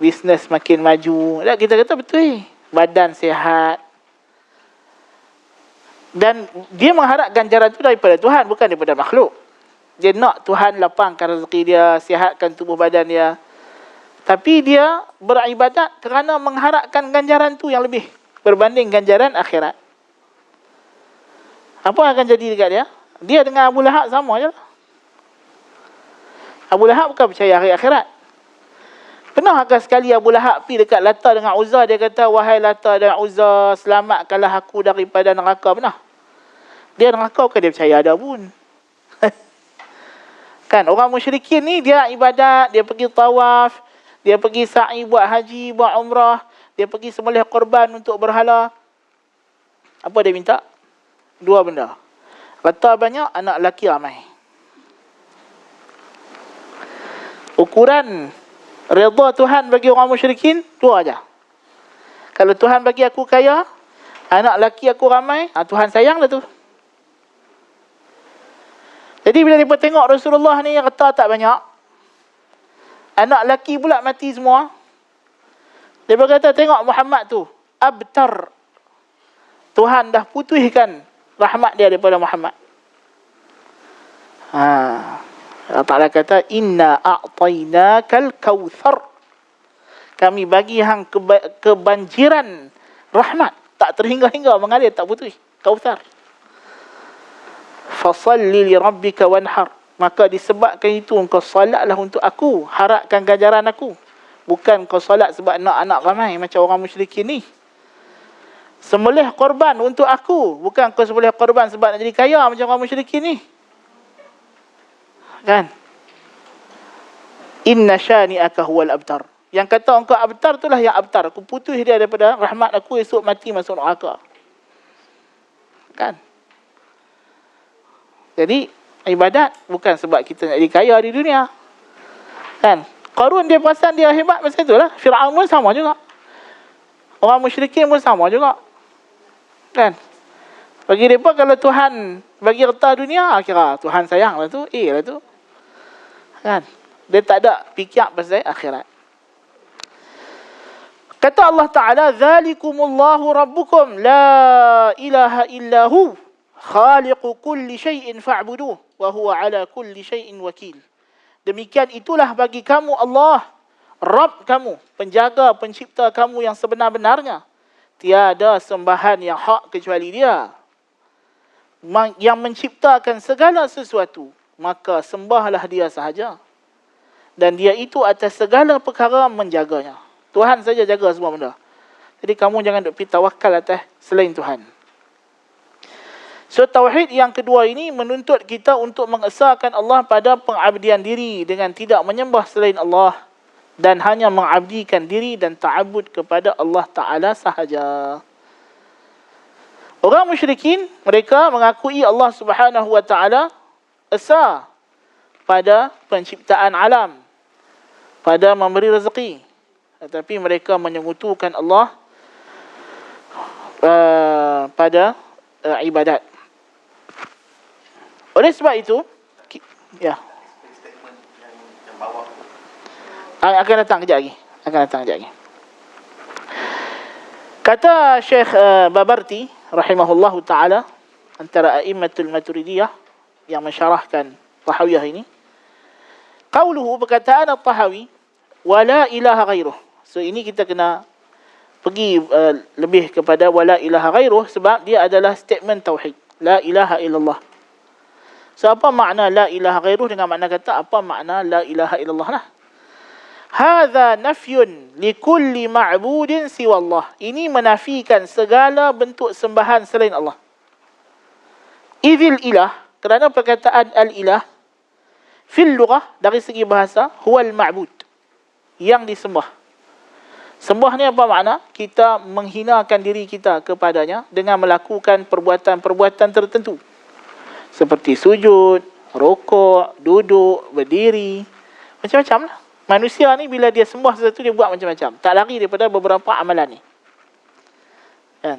bisnes makin maju. Dan kita kata betul, badan sihat. Dan dia mengharap ganjaran itu daripada Tuhan, bukan daripada makhluk. Dia nak Tuhan lapangkan rezeki dia, sihatkan tubuh badan dia. Tapi dia beribadat kerana mengharapkan ganjaran tu yang lebih berbanding ganjaran akhirat. Apa akan jadi dekat dia? Dia dengan Abu Lahab sama je lah. Abu Lahab bukan percaya hari akhirat. Pernah akan sekali Abu Lahab pergi dekat Lata dengan Uzza, dia kata, wahai Lata dan Uzza, selamatkanlah aku daripada neraka. Pernah? Dia neraka bukan dia percaya ada pun. Kan, orang musyrikin ni, dia ibadat, dia pergi tawaf, dia pergi sa'i buat haji, buat umrah, dia pergi sembelih korban untuk berhala. Apa dia minta? Dua benda. Harta banyak, anak lelaki ramai. Ukuran redha Tuhan bagi orang musyrikin, dua aja. Kalau Tuhan bagi aku kaya, anak lelaki aku ramai, Tuhan sayang dah tu. Jadi bila mereka tengok Rasulullah ni harta tak banyak, anak lelaki pula mati semua, dia berkata, tengok Muhammad tu, abtar. Tuhan dah putihkan rahmat dia daripada Muhammad. Allah Ta'ala kata, inna a'tainakal kautsar. Kami bagi hang kebanjiran rahmat, tak terhingga-hingga mengalir, tak putus. Kautsar. Fasalli li rabbika wanhar. Maka disebabkan itu engkau salatlah untuk aku, harapkan ganjaran aku. Bukan kau salat sebab nak anak ramai macam orang musyrikin ni. Sembelih korban untuk aku, bukan kau sembelih korban sebab nak jadi kaya macam orang musyrikin ni. Kan? Inna syani'aka huwal abtar. Yang kata engkau abtar itulah yang abtar. Aku putus dia daripada rahmat aku, esok mati masuk neraka. Kan? Jadi ibadat bukan sebab kita nak jadi kaya di dunia. Kan? Qarun dia perasan dia hebat macam itulah. Firaun pun sama juga. Orang musyrikin pun sama juga. Kan? Bagi mereka kalau Tuhan bagi harta dunia, kira Tuhan sayang lah tu, lah tu. Kan? Dia tak ada fikir pasal akhirat. Kata Allah Ta'ala, "Dzalikumullahu rabbukum la ilaha illahu khaliqu kulli syai'in fa'buduh wa huwa ala kulli syai'in wakil." Demikian itulah bagi kamu Allah, Rabb kamu, penjaga, pencipta kamu yang sebenar-benarnya. Tiada sembahan yang hak kecuali Dia. Yang menciptakan segala sesuatu, maka sembahlah Dia sahaja. Dan Dia itu atas segala perkara menjaganya. Tuhan saja jaga semua benda. Jadi kamu jangan duk pergi tawakal atas selain Tuhan. So tauhid yang kedua ini menuntut kita untuk mengesahkan Allah pada pengabdian diri dengan tidak menyembah selain Allah dan hanya mengabdikan diri dan ta'abbud kepada Allah Ta'ala sahaja. Orang musyrikin, mereka mengakui Allah Subhanahu Wa Ta'ala esa pada penciptaan alam, pada memberi rezeki. Tetapi mereka menyekutukan Allah pada ibadat. Oleh sebab itu, ya. Akan datang kejap lagi. Kata Syekh Babarti rahimahullahu taala, antara a'immatul Maturidiyah yang mensyarahkan Tahawiyah ini, qauluhu, perkataan At-Tahawi, wala ilaha ghairuh. So ini kita kena pergi lebih kepada wala ilaha ghairuh sebab dia adalah statement tauhid. La ilaha illallah. So apa makna la ilaha ghairuh dengan makna kata apa makna la ilaha illallah lah. Hadza nafyun li kulli ma'budin siwa Allah. Ini menafikan segala bentuk sembahan selain Allah. Idzil ilah, kerana perkataan al-ilah fil lughah dari segi bahasa huwal ma'bud, yang disembah. Sembah ni apa makna? Kita menghinakan diri kita kepadanya dengan melakukan perbuatan-perbuatan tertentu. Seperti sujud, rukuk, duduk, berdiri. Macam-macam lah. Manusia ni bila dia sembah sesuatu, dia buat macam-macam. Tak lari daripada beberapa amalan ni. Kan?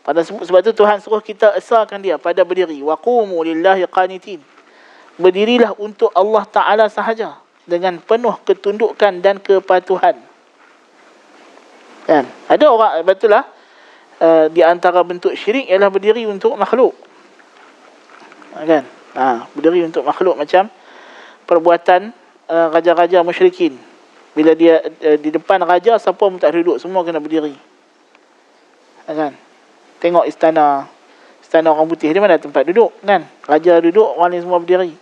Sebab tu Tuhan suruh kita esahkan dia pada berdiri. Waqumu lillahi qanitin. Berdirilah untuk Allah Ta'ala sahaja. Dengan penuh ketundukan dan kepatuhan. Kan? Ada orang, betul lah. Di antara bentuk syirik ialah berdiri untuk makhluk. Kan? Berdiri untuk makhluk macam perbuatan raja-raja musyrikin. Bila dia di depan raja, siapa pun tak duduk, semua kena berdiri. Kan? Tengok istana orang putih, di mana tempat duduk, kan? Raja duduk, orang ni semua berdiri.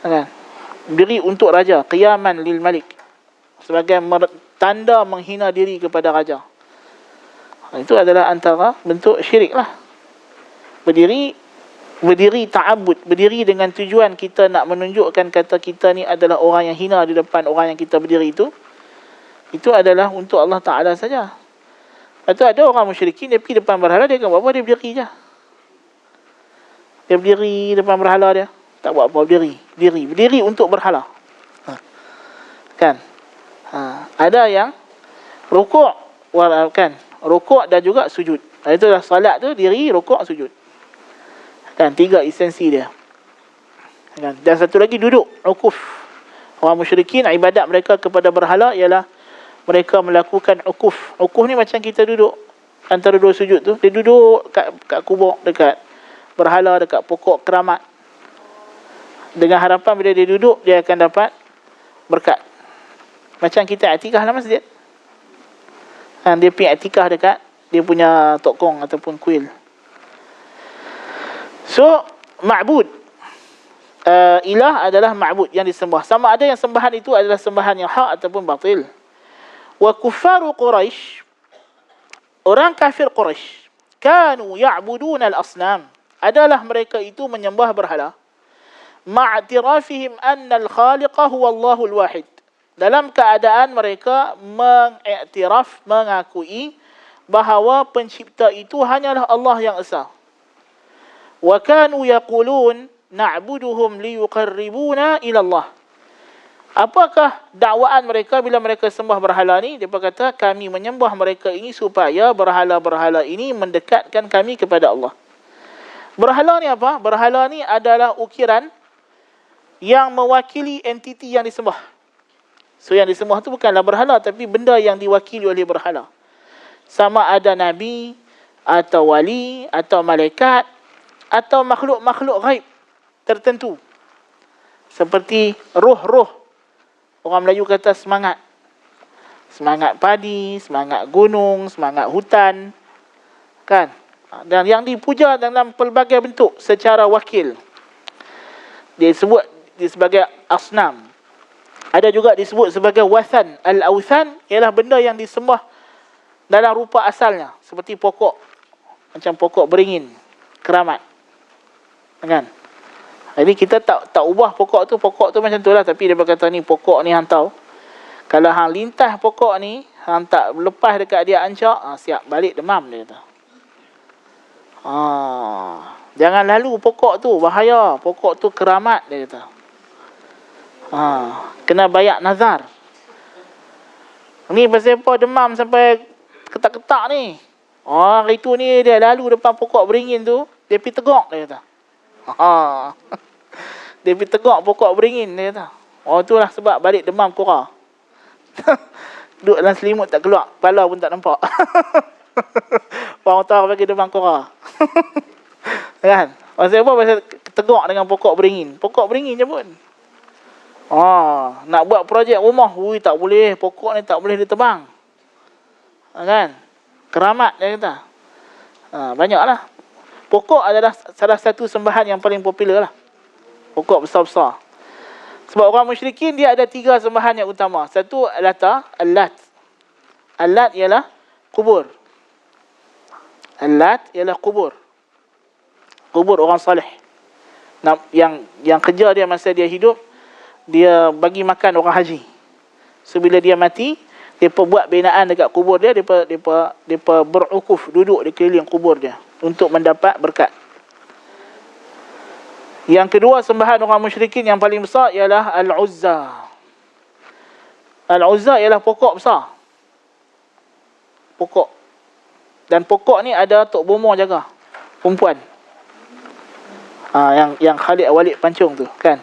Kan? Berdiri untuk raja, qiyaman lil malik, sebagai tanda menghina diri kepada raja. Itu adalah antara bentuk syirik lah. Berdiri ta'abbud, berdiri dengan tujuan kita nak menunjukkan kata kita ni adalah orang yang hina di depan orang yang kita berdiri itu. Itu adalah untuk Allah Ta'ala saja. Lepas tu ada orang musyrikin, dia pergi depan berhala, dia akan buat apa? Dia berdiri je. Dia berdiri depan berhala dia. Tak buat apa, berdiri untuk berhala. Kan? Ada yang rukuk, kan? Rukuk dan juga sujud. Itulah solat tu, diri, rukuk, sujud. Kan? 3 esensi dia. Kan? Dan satu lagi duduk, ukuf. Orang musyrikin, ibadat mereka kepada berhala ialah mereka melakukan ukuf. Ukuf ni macam kita duduk antara dua sujud tu. Dia duduk kat kubur, dekat berhala, dekat pokok keramat. Dengan harapan bila dia duduk, dia akan dapat berkat. Macam kita i'tikaf dalam masjid. Dia pergi i'tikaf dekat dia punya tokong ataupun kuil. So, ma'bud. Ilah adalah ma'bud yang disembah. Sama ada yang sembahan itu adalah sembahan yang hak ataupun batil. Wa kuffaru Quraisy, orang kafir Quraisy, kanu ya'buduna al-asnam, adalah mereka itu menyembah berhala, ma'tirafihim anna al-khaliqa huwa Allahul wahid, dalam keadaan mereka mengiktiraf, mengakui bahawa pencipta itu hanyalah Allah yang esa. Wa kanu yaqulun na'buduhum liyuqarribuna ila Allah. Apakah dakwaan mereka bila mereka sembah berhala ni? Dia berkata, kami menyembah mereka ini supaya berhala-berhala ini mendekatkan kami kepada Allah. Berhala ni apa? Berhala ni adalah ukiran yang mewakili entiti yang disembah. So yang disembah tu bukanlah berhala, tapi benda yang diwakili oleh berhala. Sama ada nabi, atau wali, atau malaikat, atau makhluk-makhluk ghaib tertentu. Seperti roh-roh. Orang Melayu kata semangat. Semangat padi, semangat gunung, semangat hutan. Kan? Dan yang dipuja dalam pelbagai bentuk secara wakil. Dia sebut sebagai asnam. Ada juga disebut sebagai wathan. Al-awthan ialah benda yang disembah dalam rupa asalnya. Seperti pokok. Macam pokok beringin. Keramat. Kan? Jadi kita tak ubah pokok tu macam tu lah. Tapi dia berkata ni pokok ni hang tahu. Kalau hang lintas pokok ni, hang tak lepas dekat dia ancak, siap balik demam dia kata. Jangan lalu pokok tu, bahaya. Pokok tu keramat dia kata. Kena bayar nazar. Ni pasal apa demam sampai ketak-ketak ni? Hari tu ni dia lalu depan pokok beringin tu, dia pergi tegak dia kata. Dia pergi tegak pokok beringin dia kata. Itulah sebab balik demam kura. Duduk dalam selimut tak keluar, kepala pun tak nampak. Orang tahu bagi demam kura. Kan? Pasal apa? Pasal tegak dengan pokok beringin. Pokok beringin je pun. Nak buat projek rumah, tak boleh, pokok ni tak boleh ditebang. Kan? Keramat dia kata. Banyaklah. Pokok adalah salah satu sembahan yang paling popular lah. Pokok besar-besar. Sebab orang musyrikin dia ada 3 sembahan yang utama. Satu Al-Lat. Al-Lat ialah kubur. Al-Lat ialah kubur. Kubur orang salih. Yang kerja dia masa dia hidup, dia bagi makan orang haji. So bila dia mati, mereka buat binaan dekat kubur dia, mereka berukuf, duduk di keliling kubur dia untuk mendapat berkat. Yang kedua sembahan orang musyrikin yang paling besar ialah Al-Uzza. Al-Uzza ialah pokok besar. Pokok. Dan pokok ni ada Tok Bomo jaga. Perempuan. Yang Khalid Walid pancung tu, kan?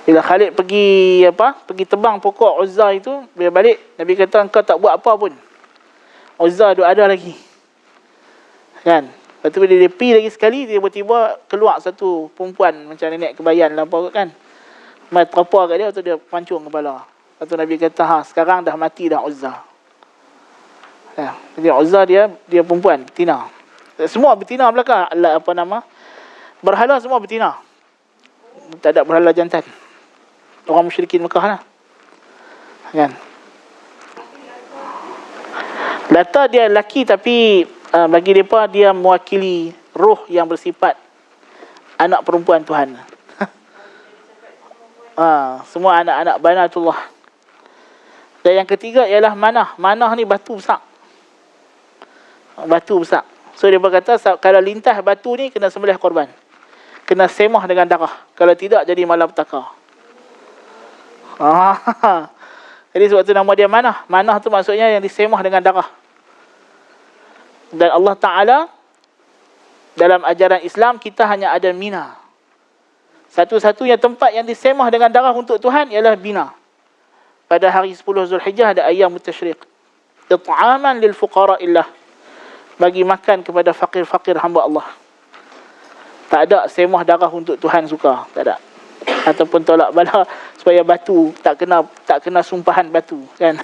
Bila Khalid pergi tebang pokok Uzza itu, bila balik Nabi kata engkau tak buat apa pun. Uzza tu ada lagi. Kan? Lepas tu bila dia pergi lagi sekali, tiba-tiba keluar satu perempuan macam nenek kebayan lah apa kan. Mai terapa kat dia, tu dia pancung kepala. Lepas tu Nabi kata, sekarang dah mati dah Uzza. Jadi Uzza dia perempuan, betina. Semua betina belakang. Berhala semua betina. Tak ada berhala jantan. Orang musyrikin Mekah lah. Kan? Lata dia lelaki tapi bagi mereka dia mewakili roh yang bersifat anak perempuan Tuhan. Semua anak-anak banatullah. Dan yang ketiga ialah manah. Manah ni batu besar. Batu besar. So dia berkata kalau lintas batu ni kena sembelih korban. Kena semah dengan darah. Kalau tidak jadi malapetaka. Jadi sebab tu nama dia manah. Manah tu maksudnya yang disemah dengan darah. Dan Allah Ta'ala dalam ajaran Islam kita hanya ada Mina. Satu-satunya tempat yang disemah dengan darah untuk Tuhan ialah Mina. Pada hari 10 Zulhijjah ada ayam tashriq. It'aman lil fuqara illah. Bagi makan kepada fakir-fakir hamba Allah. Tak ada semah darah untuk Tuhan suka. Tak ada. Ataupun tolak bala supaya batu tak kena sumpahan batu, kan?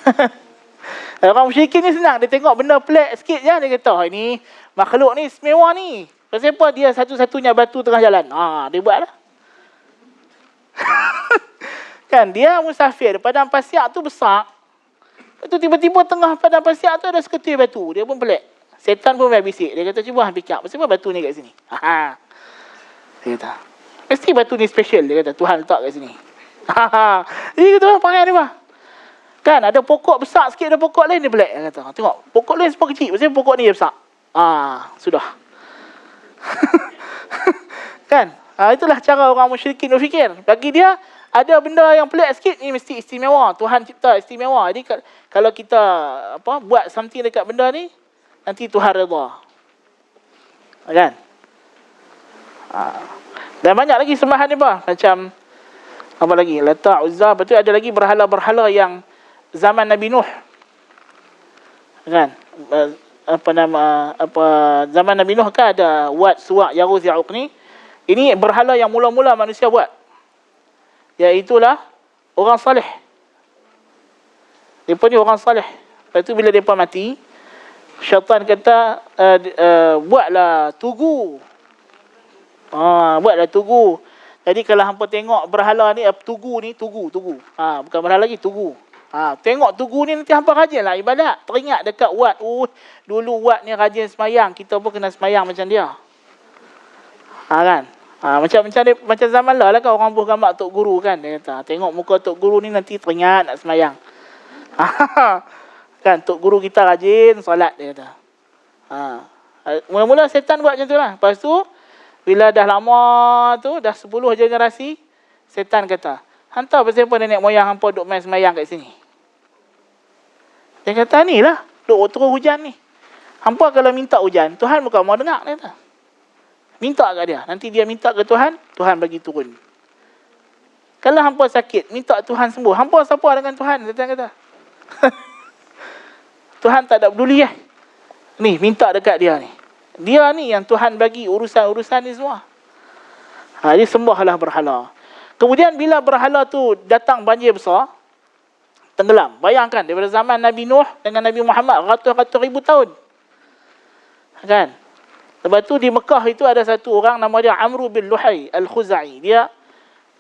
Orang musyrikin ni senang, dia tengok benda pelik sikit je, dia kata ini makhluk ni istimewa ni. Pasal apa dia satu-satunya batu tengah jalan. Dia buatlah. Kan dia musafir, padang pasir tu besar. Lepas tu tiba-tiba tengah padang pasir tu ada seketul batu, dia pun pelik. Setan pun main bisik. Dia kata, cuba fikir, kenapa batu ni kat sini? Dia kata, mesti batu ni special. Dia kata, Tuhan letak kat sini. Dia kata, panggil dia bah. Kan, ada pokok besar sikit, ada pokok lain dia pelik. Dia kata, tengok, pokok lain semua kecil. Maksudnya pokok ni besar. Sudah. Kan, itulah cara orang musyrikin berfikir. Bagi dia, ada benda yang pelik sikit, ni mesti istimewa. Tuhan cipta istimewa. Jadi, kalau kita buat something dekat benda ni, nanti Tuhan redha. Kan? Dan banyak lagi sembahan ni bah. Macam, apa lagi? Lata, Uzza. Lepas tu ada lagi berhala-berhala yang zaman Nabi Nuh. Kan? Zaman Nabi Nuh kan ada Wat, Suwa', Yaghuz, Ya'uq ni. Ini berhala yang mula-mula manusia buat. Iaitulah orang salih. Mereka ni orang salih. Lepas tu bila mereka mati, syaitan kata, buatlah tugu. Buatlah tugu. Jadi kalau hampa tengok berhala ni, tugu. Bukan berhala lagi, tugu. Tengok tugu ni nanti hampa rajin lah ibadat. Teringat dekat Wat. Dulu Wat ni rajin semayang. Kita pun kena semayang macam dia. Kan? Macam zaman lah kan orang buh gambar Tok Guru kan. Dia kata, tengok muka Tok Guru ni nanti teringat nak semayang. Kan, Tok Guru kita rajin solat, dia kata. Mula-mula setan buat macam tu lah. Lepas tu, bila dah lama tu, dah 10 generasi, setan kata, hantar pasal apa nenek moyang hampa duk main semayang kat sini. Dia kata, ni lah, duk turun hujan ni. Hampa kalau minta hujan, Tuhan bukan mau dengar, dia kata. Minta kat dia. Nanti dia minta ke Tuhan, Tuhan bagi turun. Kalau hampa sakit, minta Tuhan sembuh. Hampa siapa dengan Tuhan? Setan kata. Tuhan tak ada peduli Ni, minta dekat dia ni. Dia ni yang Tuhan bagi urusan-urusan ni semua. Dia sembahlah berhala. Kemudian bila berhala tu datang banjir besar, tenggelam. Bayangkan, daripada zaman Nabi Nuh dengan Nabi Muhammad, ratus-ratus ribu tahun. Kan? Lepas tu di Mekah itu ada satu orang nama dia Amru bin Luhai Al-Khuzai. Dia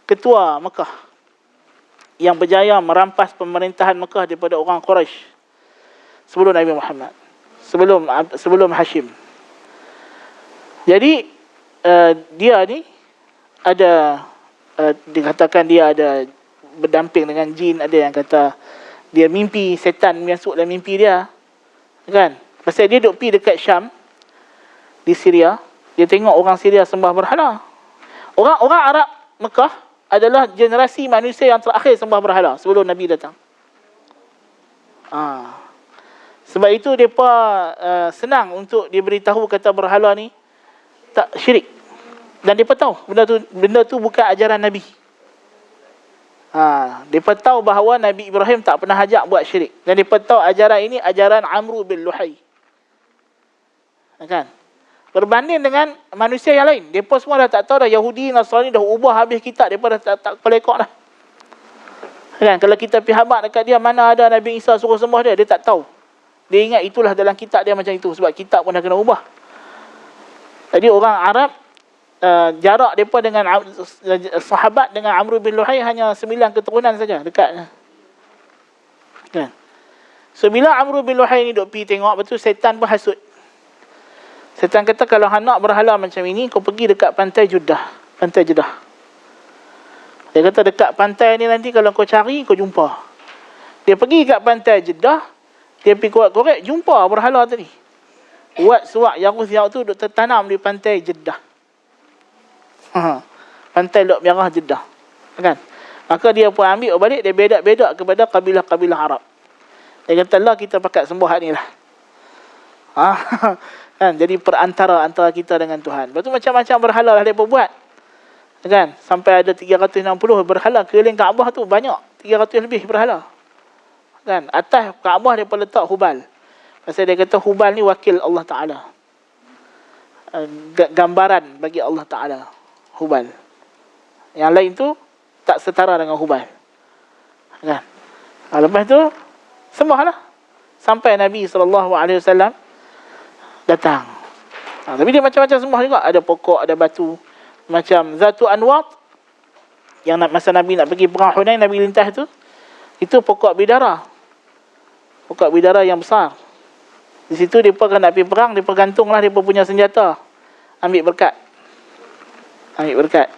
ketua Mekah yang berjaya merampas pemerintahan Mekah daripada orang Quraisy sebelum Nabi Muhammad, sebelum Hashim. Jadi dia ni ada dikatakan dia ada berdamping dengan jin. Ada yang kata dia mimpi, setan masuk dalam mimpi dia. Kan? Pasal dia duk pergi dekat Syam, di Syria, dia tengok orang Syria sembah berhala. Orang Arab Mekah adalah generasi manusia yang terakhir sembah berhala sebelum Nabi datang. Sebab itu mereka senang untuk diberitahu kata berhala ni tak syirik. Dan mereka tahu benda tu bukan ajaran Nabi. Mereka tahu bahawa Nabi Ibrahim tak pernah ajak buat syirik. Dan mereka tahu ajaran ini ajaran Amru bin Luhai. Kan? Berbanding dengan manusia yang lain. Mereka semua dah tak tahu dah. Yahudi, Nasrani dah ubah habis kitab. Mereka dah tak pelekok dah. Kan? Kalau kita pergi habak dekat dia, mana ada Nabi Isa suruh sembah dia, dia tak tahu. Dia ingat itulah dalam kitab dia macam itu. Sebab kitab pun dah kena ubah. Jadi orang Arab, jarak mereka dengan sahabat dengan Amru bin Luhai hanya 9 keturunan saja. Dekat. Kan? So bila Amru bin Luhai ni duk pergi tengok, betul setan pun hasut. Setan kata, kalau nak berhala macam ini, kau pergi dekat pantai Jeddah. Pantai Jeddah. Dia kata dekat pantai ni nanti kalau kau cari, kau jumpa. Dia pergi kat pantai Jeddah, dia pergi korek-korek, jumpa berhala tadi. Wat, Suwa', Yaghuz, Ya'uq tu duk tertanam di pantai Jeddah. Pantai Laut Merah Jeddah. Kan? Maka dia pun ambil balik, dia bedak-bedak kepada kabilah-kabilah Arab. Dia kata, lah kita pakat sembah ni lah. Kan? Jadi perantara antara kita dengan Tuhan. Lepas tu macam-macam berhala lah mereka buat. Kan? Sampai ada 360 berhala keliling Kaabah tu, banyak. 300 lebih berhala. Kan? Atas Kaabah mereka letak Hubal. Pasal dia kata Hubal ni wakil Allah Ta'ala. Gambaran bagi Allah Ta'ala. Hubal. Yang lain tu tak setara dengan Hubal. Kan? Lepas tu sembahlah. Sampai Nabi SAW datang. Tapi dia macam-macam sembah juga. Ada pokok, ada batu. Macam Zatu Anwat. Yang masa Nabi nak pergi perang Hunain, Nabi lintas tu. Itu pokok bidara. Pokok bidara yang besar. Di situ mereka kan nak pergi perang, mereka gantunglah mereka punya senjata. Ambil berkat. Ambil berkat.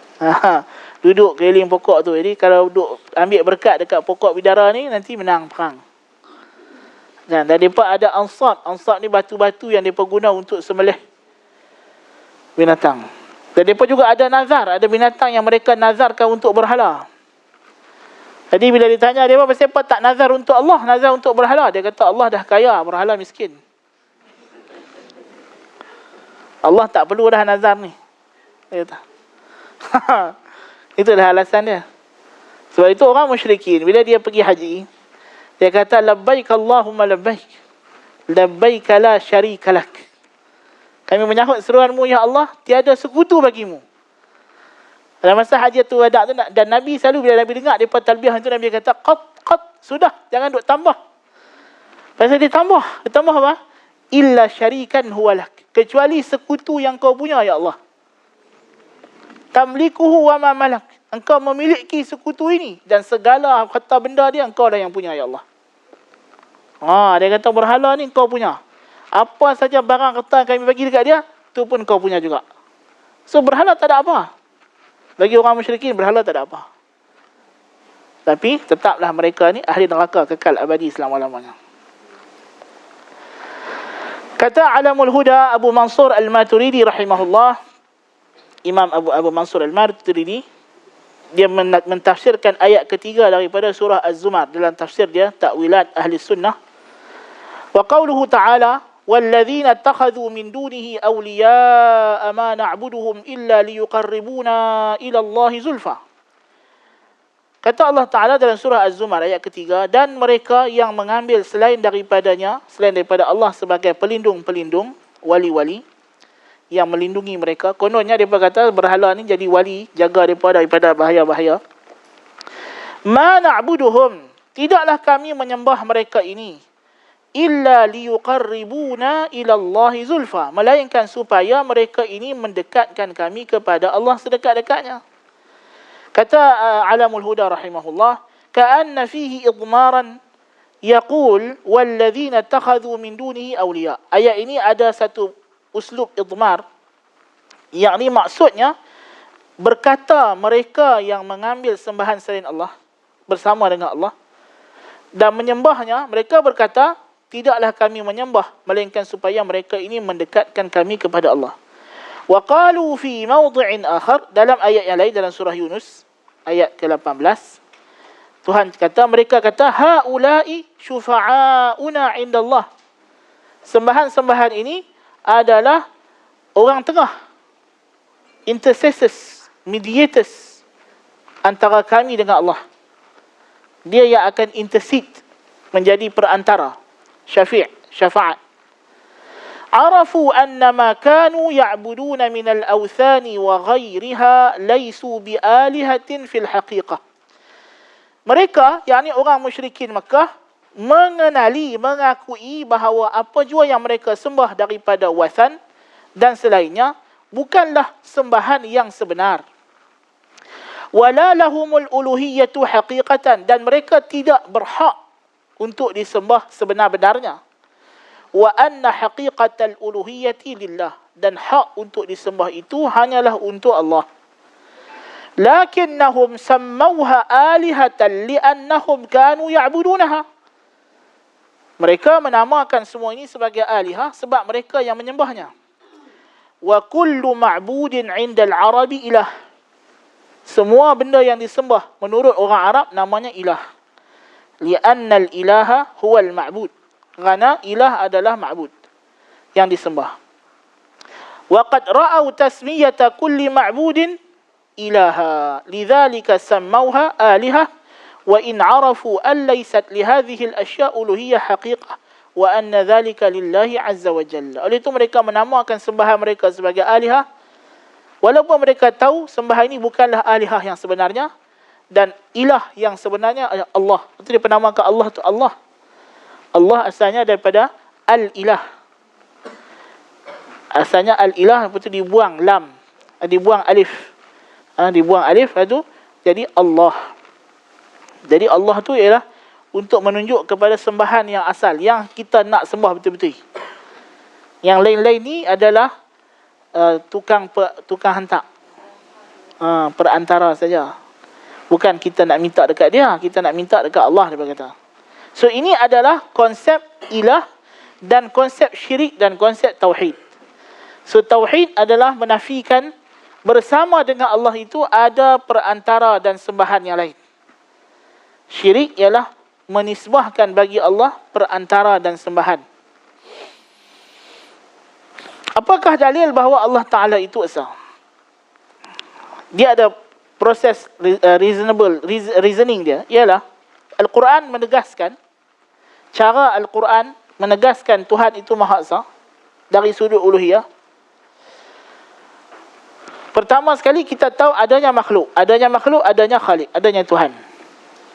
Duduk keliling pokok tu. Jadi kalau duduk ambil berkat dekat pokok bidara ni, nanti menang perang. Dan mereka ada ansab. Ansab ni batu-batu yang mereka guna untuk sembelih binatang. Dan mereka juga ada nazar. Ada binatang yang mereka nazarkan untuk berhala. Jadi bila ditanya dia, kenapa tak nazar untuk Allah, nazar untuk berhala? Dia kata Allah dah kaya, berhala miskin. Allah tak perlu dah nazar ni. Dia kata. Itulah alasan dia. Sebab itu orang musyrikin, bila dia pergi haji, dia kata labbaik Allahumma labbaik. Labbaik la syarika lak. Kami menyahut seruanmu ya Allah, tiada sekutu bagimu. Dalam masa hajatul wada' tu, dan Nabi selalu bila Nabi dengar depa talbiyah itu, Nabi kata qat, sudah, jangan duk tambah. Pasal dia tambah apa? Illa syarikan huwa lak. Kecuali sekutu yang kau punya ya Allah. Tamlikuhu wa ma malak. Engkau memiliki sekutu ini dan segala harta benda dia engkau lah yang punya ya Allah. Dia kata berhala ni engkau punya. Apa saja barang harta kami bagi dekat dia, tu pun kau punya juga. So berhala tak ada apa. Bagi orang musyrikin berhala tak ada apa. Tapi tetaplah mereka ni ahli neraka kekal abadi selama-lamanya. Kata Alamul Huda Abu Mansur Al-Maturidi rahimahullah, Imam Abu Mansur Al-Maturidi, dia mentafsirkan ayat ketiga daripada surah Az-Zumar dalam tafsir dia Ta'wilat Ahli Sunnah. Wa qawluhu ta'ala walladzina attakhadhu min dunihi awliya'a ma na'buduhum illa liyuqarribuna ila Allahi zulfa. Kata Allah Ta'ala dalam surah Az-Zumar ayat ketiga, dan mereka yang mengambil selain daripada Allah sebagai pelindung-pelindung, wali-wali yang melindungi mereka. Kononnya mereka kata berhala ni jadi wali, jaga mereka daripada bahaya-bahaya. Ma na'buduhum, tidaklah kami menyembah mereka ini, illa liyuqarribuna ila Allahi zulfa, melainkan supaya mereka ini mendekatkan kami kepada Allah sedekat-dekatnya. Kata Alamul Huda rahimahullah, ka'anna fihi idmaran yaqul walladzina takhadhu min dunihi awliya. Ayat ini ada satu uslub idmar, yakni maksudnya berkata mereka yang mengambil sembahan selain Allah bersama dengan Allah dan menyembahnya, mereka berkata tidaklah kami menyembah melainkan supaya mereka ini mendekatkan kami kepada Allah. Wa qalu fi mawdhi'in akhar, dalam ayat yang lain dalam surah Yunus ayat ke-18, Tuhan kata, mereka kata haula'i syufa'auna 'indallah. Sembahan-sembahan ini adalah orang tengah, intercessors, mediators antara kami dengan Allah. Dia yang akan intercede, menjadi perantara, syafaat. Arafu annama kanu ya'buduna minal awthani wa ghairiha laysu bi'alihatin fil haqiqah. Mereka, yakni orang musyrikin Makkah, mengenali, mengakui bahawa apa jua yang mereka sembah daripada wathan dan selainnya bukanlah sembahan yang sebenar. Wala lahumul uluhiyatu haqiqatan, dan mereka tidak berhak untuk disembah sebenar-benarnya. Wa anna haqiqatal uluhiyati lillah, dan hak untuk disembah itu hanyalah untuk Allah. Lakinnahum sammauha alihatan li'annahum kanu ya'budunaha. Mereka menamakan semua ini sebagai alihah sebab mereka yang menyembahnya. Wa kullu ma'budin 'inda al-'arabi ilah. Semua benda yang disembah menurut orang Arab namanya ilah. Li'anna al-ilaha huwa al-ma'bud. Kerana ilah adalah ma'bud yang disembah. Wa qad ra'au tasmiyata kulli ma'budin ilaha, lidzalika sammauha alihah, wa in 'arafu an laysat li hadhihi al-ashya' uluhiyyah haqiqah wa anna dzalika lillahi 'azza wa jalla. Oleh itu mereka menamakan sembahan mereka sebagai alihah, walaupun mereka tahu sembahan ini bukanlah alihah yang sebenarnya, dan ilah yang sebenarnya adalah Allah. Itu dia penamakan Allah tu Allah. Allah asalnya daripada al-ilah. Asalnya al-ilah, lepas tu dibuang lam, dibuang alif. Dibuang alif, lepas tu jadi Allah. Jadi Allah tu ialah untuk menunjuk kepada sembahan yang asal, yang kita nak sembah betul-betul. Yang lain-lain ni adalah tukang hantar, perantara saja. Bukan kita nak minta dekat dia, kita nak minta dekat Allah, dia berkata. So ini adalah konsep ilah dan konsep syirik dan konsep tauhid. So tauhid adalah menafikan bersama dengan Allah itu ada perantara dan sembahan yang lain. Syirik ialah menisbahkan bagi Allah perantara dan sembahan. Apakah dalil bahawa Allah Ta'ala itu esa? Dia ada proses reasoning dia. Ialah Al-Quran menegaskan, cara Al-Quran menegaskan Tuhan itu Maha Esa dari sudut uluhiyah. Pertama sekali kita tahu adanya makhluk, adanya khalik, adanya Tuhan.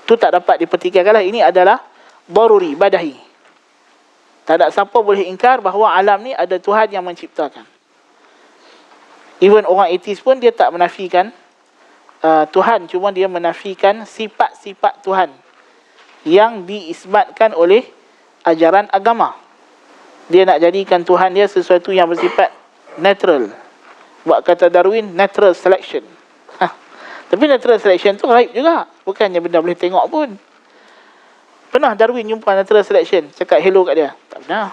Itu tak dapat dipertikaikanlah. Ini adalah daruri, badahi. Tak ada siapa boleh ingkar bahawa alam ni ada Tuhan yang menciptakan. Even orang ateis pun dia tak menafikan Tuhan, cuma dia menafikan sifat-sifat Tuhan yang diisbatkan oleh ajaran agama. Dia nak jadikan Tuhan dia sesuatu yang bersifat natural. Buat kata Darwin, natural selection. Tapi natural selection tu gaib juga. Bukannya benda boleh tengok pun. Pernah Darwin jumpa natural selection? Cakap hello kat dia? Tak pernah.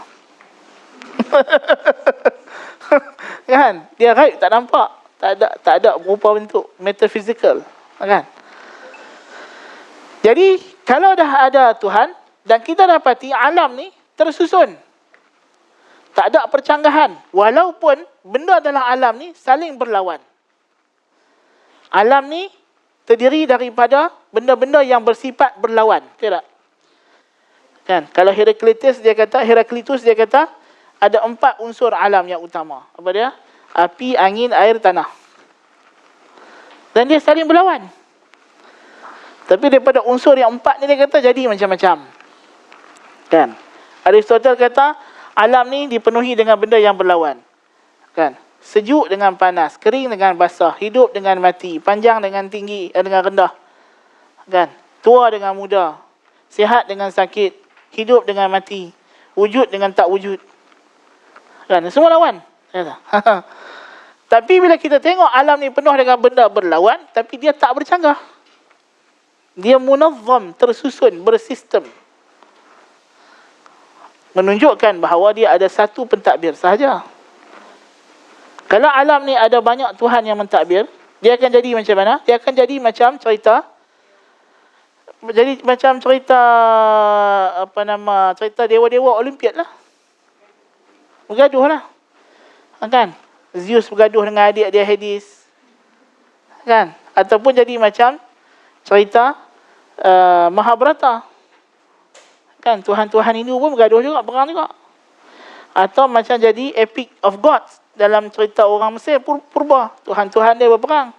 Kan? Dia gaib, tak nampak. Tak ada berupa bentuk metaphysical. Kan? Jadi, kalau dah ada Tuhan, dan kita dapati alam ni tersusun. Tak ada percanggahan. Walaupun benda dalam alam ni saling berlawan. Alam ni terdiri daripada benda-benda yang bersifat berlawan. Tidak? Kan? Kalau Heraklitus dia kata ada 4 unsur alam yang utama. Apa dia? Api, angin, air, tanah. Dan dia saling berlawan. Tapi daripada unsur yang 4 ni dia kata jadi macam-macam. Kan? Aristotle kata alam ni dipenuhi dengan benda yang berlawan. Kan? Sejuk dengan panas, kering dengan basah, hidup dengan mati, panjang dengan tinggi, dengan rendah. Kan? Tua dengan muda, sihat dengan sakit, hidup dengan mati, wujud dengan tak wujud. Kan? Semua lawan. Tapi bila kita tengok alam ni penuh dengan benda berlawan, tapi dia tak bercanggah. Dia munazzam, tersusun, bersistem. Menunjukkan bahawa dia ada satu pentadbir sahaja. Kalau alam ni ada banyak Tuhan yang mentadbir, dia akan jadi macam mana? Dia akan jadi macam cerita, cerita dewa-dewa Olimpiad lah. Bergaduh lah. Kan? Zeus bergaduh dengan adik dia Hades. Kan? Ataupun jadi macam cerita Mahabharata. Kan? Tuhan-Tuhan Hindu pun bergaduh juga, perang juga. Atau macam jadi Epic of Gods. Dalam cerita orang Mesir purba, Tuhan-Tuhan dia berperang.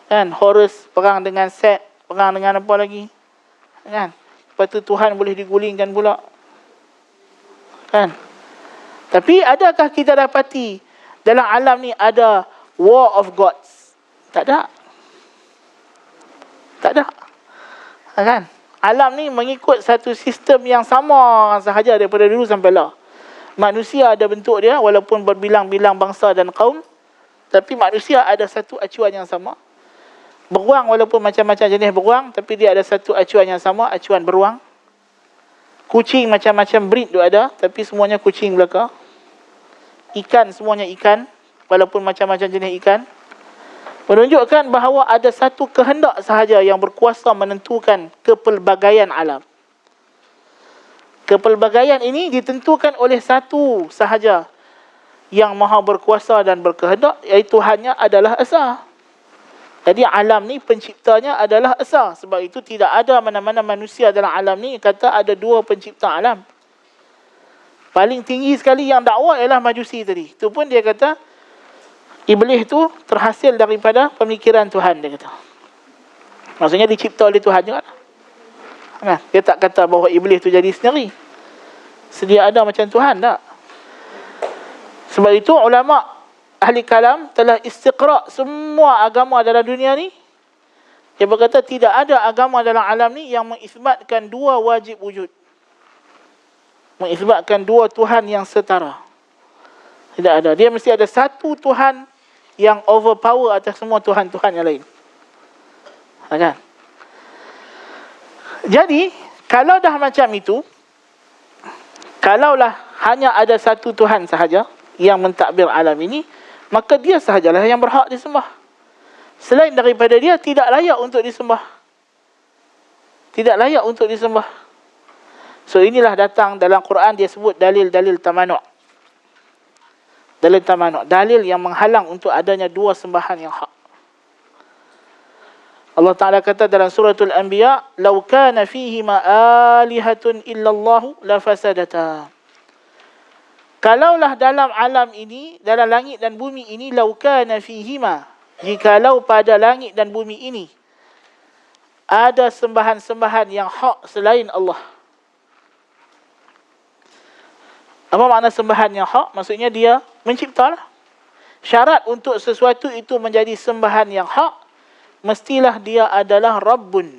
Kan? Horus perang dengan Set, perang dengan apa lagi. Kan? Lepas tu Tuhan boleh digulingkan pula. Kan? Tapi adakah kita dapati dalam alam ni ada war of gods? Tak ada. Tak ada. Kan? Alam ni mengikut satu sistem yang sama sahaja daripada dulu sampai lah. Manusia ada bentuk dia walaupun berbilang-bilang bangsa dan kaum, tapi manusia ada satu acuan yang sama. Beruang walaupun macam-macam jenis beruang, tapi dia ada satu acuan yang sama, acuan beruang. Kucing macam-macam breed tu ada, tapi semuanya kucing belaka. Ikan semuanya ikan, walaupun macam-macam jenis ikan. Menunjukkan bahawa ada satu kehendak sahaja yang berkuasa menentukan kepelbagaian alam. Kepelbagaian ini ditentukan oleh satu sahaja yang maha berkuasa dan berkehendak, iaitu Tuhannya adalah Esa. Jadi alam ni penciptanya adalah Esa. Sebab itu tidak ada mana-mana manusia dalam alam ni kata ada 2 pencipta alam. Paling tinggi sekali yang dakwa ialah Majusi tadi. Itu pun dia kata Iblis tu terhasil daripada pemikiran Tuhan, dia kata. Maksudnya dicipta oleh Tuhan juga. Nah, dia tak kata bahawa Iblis tu jadi sendiri. Sedia ada macam Tuhan, tak? Sebab itu ulama ahli kalam telah istiqra' semua agama dalam dunia ni. Dia berkata tidak ada agama dalam alam ni yang mengisbatkan 2 wajib wujud. Mengisbatkan 2 Tuhan yang setara. Tidak ada. Dia mesti ada satu Tuhan yang overpower atas semua Tuhan-Tuhan yang lain. Kan? Jadi, kalau dah macam itu, kalaulah hanya ada satu Tuhan sahaja yang mentadbir alam ini, maka dia sahajalah yang berhak disembah. Selain daripada dia, tidak layak untuk disembah. Tidak layak untuk disembah. So inilah datang dalam Quran, dia sebut dalil-dalil tamanuk. Dalil tamanuk. Dalil yang menghalang untuk adanya dua sembahan yang hak. Allah Ta'ala kata dalam suratul Anbiya, "Lau kana fihima alihatun illallahu lafasadata." Kalaulah dalam alam ini, dalam langit dan bumi ini, lau kana fihima, jikalau pada langit dan bumi ini ada sembahan-sembahan yang hak selain Allah. Apa makna sembahan yang hak? Maksudnya dia menciptalah. Syarat untuk sesuatu itu menjadi sembahan yang hak, mestilah dia adalah Rabbun.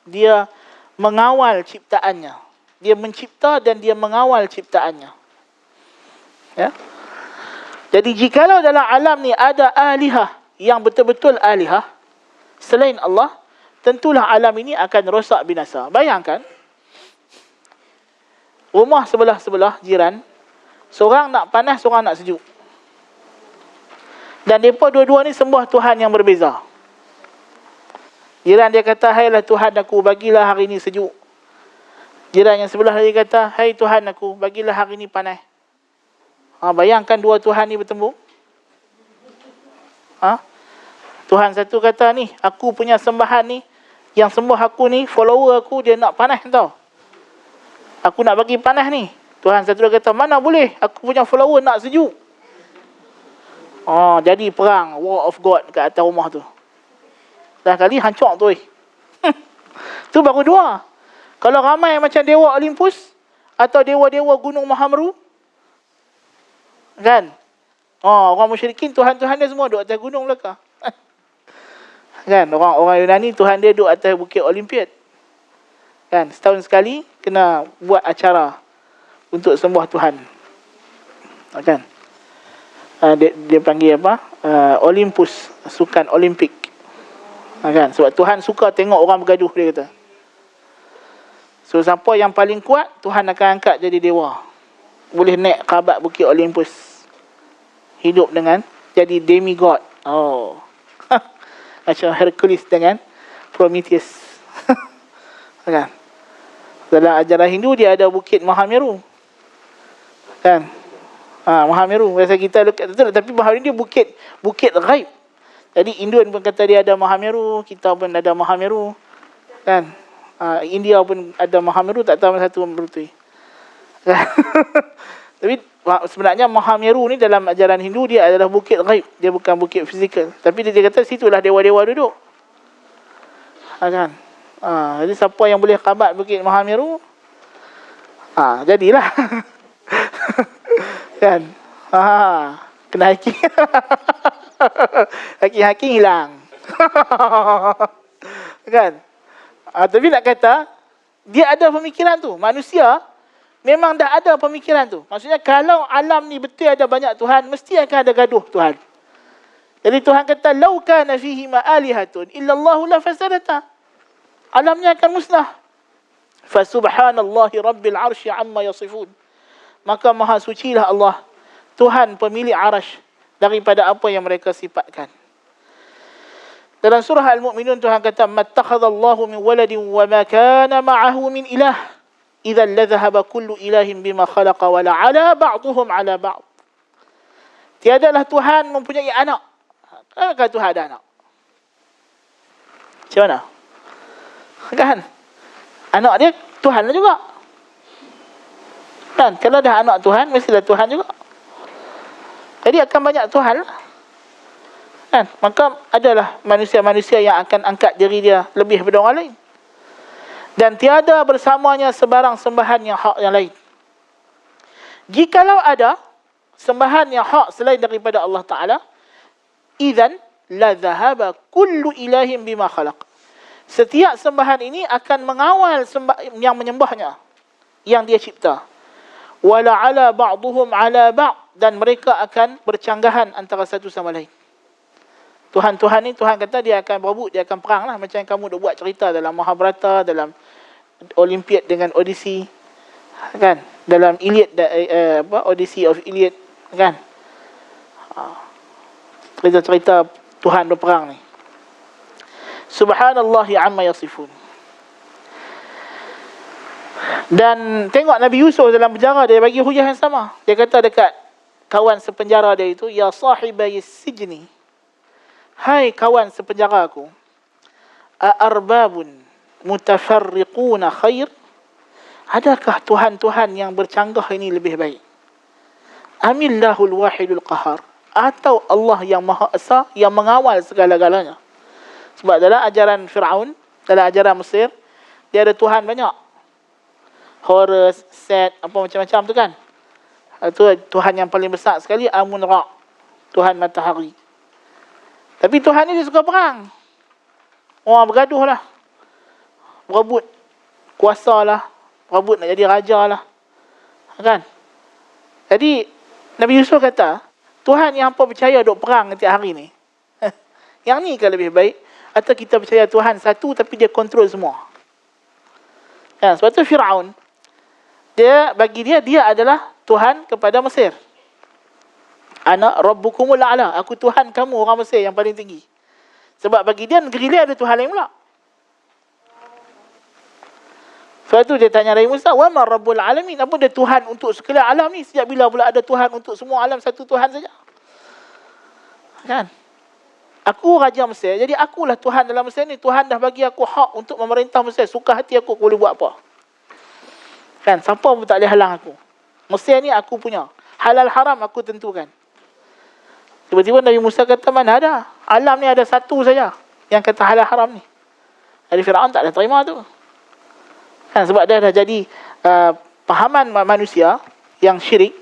Dia mengawal ciptaannya. Dia mencipta dan dia mengawal ciptaannya. Ya. Jadi jikalau dalam alam ni ada alihah yang betul-betul alihah selain Allah, tentulah alam ini akan rosak binasa. Bayangkan, rumah sebelah-sebelah jiran, seorang nak panas, seorang nak sejuk. Dan mereka dua-dua ni sembah Tuhan yang berbeza. Jiran dia kata, "Hailah Tuhan aku, bagilah hari ini sejuk." Jiran yang sebelah dia kata, "Hai Tuhan aku, bagilah hari ini panas." Bayangkan dua Tuhan ni bertemu. Tuhan satu kata, "Ni, aku punya sembahan ni, yang sembah aku ni, follower aku, dia nak panas tau. Aku nak bagi panas ni." Tuhan satu kata, "Mana boleh, aku punya follower nak sejuk." Jadi perang, War of God kat atas rumah tu. Dah kali hancur tu. Tu baru dua. Kalau ramai macam Dewa Olympus atau dewa-dewa Gunung Mahameru, kan? Orang musyrikin, Tuhan-Tuhan dia semua duduk atas gunung belakang. Kan? Orang Yunani, Tuhan dia duduk atas bukit Olimpiad. Kan? Setahun sekali, kena buat acara untuk sembah Tuhan. Kan? Dia panggil apa? Olympus, sukan Olimpik. Kan? Sebab Tuhan suka tengok orang bergaduh, dia kata. So, siapa yang paling kuat, Tuhan akan angkat jadi dewa. Boleh naik kabat bukit Olympus. Hidup dengan jadi demigod. Macam Hercules dengan Prometheus. Kan? Dalam ajaran Hindu, dia ada bukit Mahameru. Kan? Mahameru. Biasa kita look at, tapi Mahameru dia bukit ghaib. Jadi Indon pun kata dia ada Mahameru, kita pun ada Mahameru. Kan? India pun ada Mahameru, tak tahu satu betul. Tapi sebenarnya Mahameru ni dalam ajaran Hindu dia adalah bukit ghaib, dia bukan bukit fizikal. Tapi dia kata situlah dewa-dewa duduk. Kan? Jadi siapa yang boleh kabat bukit Mahameru, jadilah. Kan? Kena hacking. Hacking hilang. Kan? Tapi nak kata, dia ada pemikiran tu. Manusia memang dah ada pemikiran tu. Maksudnya kalau alam ni betul ada banyak Tuhan, mesti akan ada gaduh Tuhan. Jadi Tuhan kata, "Lau kana fihi ma alihatun illallahu la fasadata." Alamnya akan musnah. Fa subhanallahi rabbil arsy amma yasifun. Maka maha sucilah Allah, Tuhan pemilik arasy, daripada apa yang mereka sifatkan. Dalam surah Al-Mu'minun Tuhan kata, "Mattakhadallahu min waladin wa ma kana ma'ahu min ilah. Idzan la dhahaba kullu ilahin bima khalaqa wa la 'ala ba'dhum 'ala ba'd." Tiadalah Tuhan mempunyai anak. Kenapa Tuhan ada anak? Macam mana? Kan? Anak dia Tuhan lah juga. Kan? Kalau dah anak Tuhan, mestilah Tuhan juga. Jadi akan banyak Tuhan lah. Kan? Maka adalah manusia-manusia yang akan angkat diri dia lebih daripada orang lain. Dan tiada bersamanya sebarang sembahan yang hak yang lain. Jikalau ada sembahan yang hak selain daripada Allah Ta'ala, idzan la dhahaba kullu ilahin bima khalaq. Setiap sembahan ini akan mengawal yang menyembahnya, yang dia cipta. wala ala ba'duhum ala ba', dan mereka akan bercanggahan antara satu sama lain. Tuhan-Tuhan ni, Tuhan kata dia akan berebut, dia akan perang lah. Macam yang kamu dah buat cerita dalam Mahabharata, dalam Olympiad dengan Odyssey, kan? Dalam Iliad, Odyssey of Iliad, kan? Cerita-cerita Tuhan berperang ni. Subhanallahi amma yasifun. Dan tengok Nabi Yusuf dalam penjara, dia bagi hujah yang sama. Dia kata dekat kawan sepenjara dia itu, ya sahibai sijni, hai kawan sepenjara aku, a'arbabun mutafarriquna khair, adakah Tuhan-Tuhan yang bercanggah ini lebih baik? Amillahul wahidul qahar, atau Allah yang Maha Esa yang mengawal segala-galanya. Sebab dalam ajaran Fir'aun, dalam ajaran Mesir, dia ada Tuhan banyak. Horus, Set, apa macam-macam tu kan. Itu Tuhan yang paling besar sekali, Amun-Ra, Tuhan matahari. Tapi Tuhan ni dia suka perang. Orang bergaduh lah, berebut kuasa lah, berebut nak jadi raja lah, kan. Jadi Nabi Yusuf kata, Tuhan yang hampa percaya duk perang setiap hari ni, yang ni kan lebih baik, atau kita percaya Tuhan satu tapi dia kontrol semua, kan. Sebab tu Fir'aun, bagi dia adalah Tuhan kepada Mesir. Ana rabbukumul a'la, aku Tuhan kamu orang Mesir yang paling tinggi. Sebab bagi dia negeri dia ada Tuhan lain pula. Sebab tu dia tanya Nabi Musa, wa ma rabbul alamin, apa dia Tuhan untuk sekalian alam ni? Sejak bila pula ada Tuhan untuk semua alam, satu Tuhan saja, kan. Aku Raja Mesir, jadi akulah Tuhan dalam Mesir ni. Tuhan dah bagi aku hak untuk memerintah Mesir. Suka hati aku boleh buat apa, kan. Siapa pun tak boleh halang aku. Mesir ni aku punya. Halal haram aku tentukan. Tiba-tiba Nabi Musa kata, mana ada? Alam ni ada satu saja yang kata halal haram ni. Jadi Fir'aun tak ada terima tu, kan. Sebab dia dah jadi pahaman manusia yang syirik.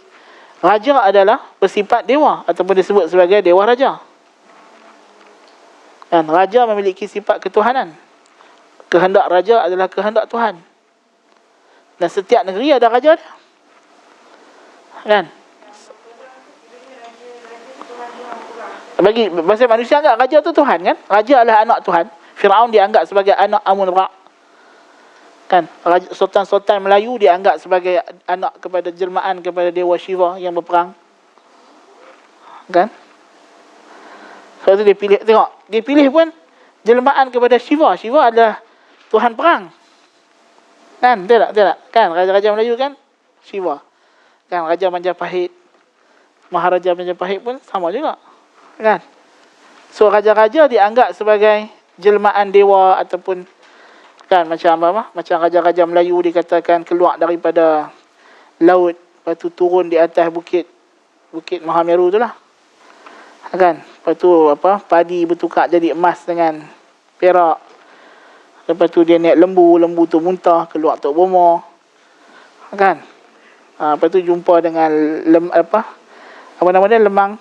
Raja adalah bersifat dewa, ataupun disebut sebagai dewa raja, kan. Raja memiliki sifat ketuhanan. Kehendak raja adalah kehendak Tuhan. Dan setiap negeri ada raja dia, kan. Bagi bahasa manusia anggap raja tu Tuhan, kan. Raja adalah anak Tuhan. Fir'aun dianggap sebagai anak Amun-Ra, kan. Sultan-sultan Melayu dianggap sebagai anak kepada jelmaan kepada Dewa Shiva yang berperang, kan. Sebab tu dia pilih, tengok, dia pilih pun jelmaan kepada Shiva. Shiva adalah Tuhan perang, kan. Betul tak? Kan, raja-raja Melayu kan Shiva, kan. Raja Majapahit, Maharaja Majapahit pun sama juga, kan. So raja-raja dianggap sebagai jelmaan dewa, ataupun, kan, macam apa? Macam raja-raja Melayu dikatakan keluar daripada laut, lepas tu turun di atas bukit Mahameru tu lah, kan. Lepas tu padi bertukar jadi emas dengan perak. Lepas tu dia naik lembu tu muntah, keluar Tok Bomo, kan. Lepas tu jumpa dengan apa nama dia, lemang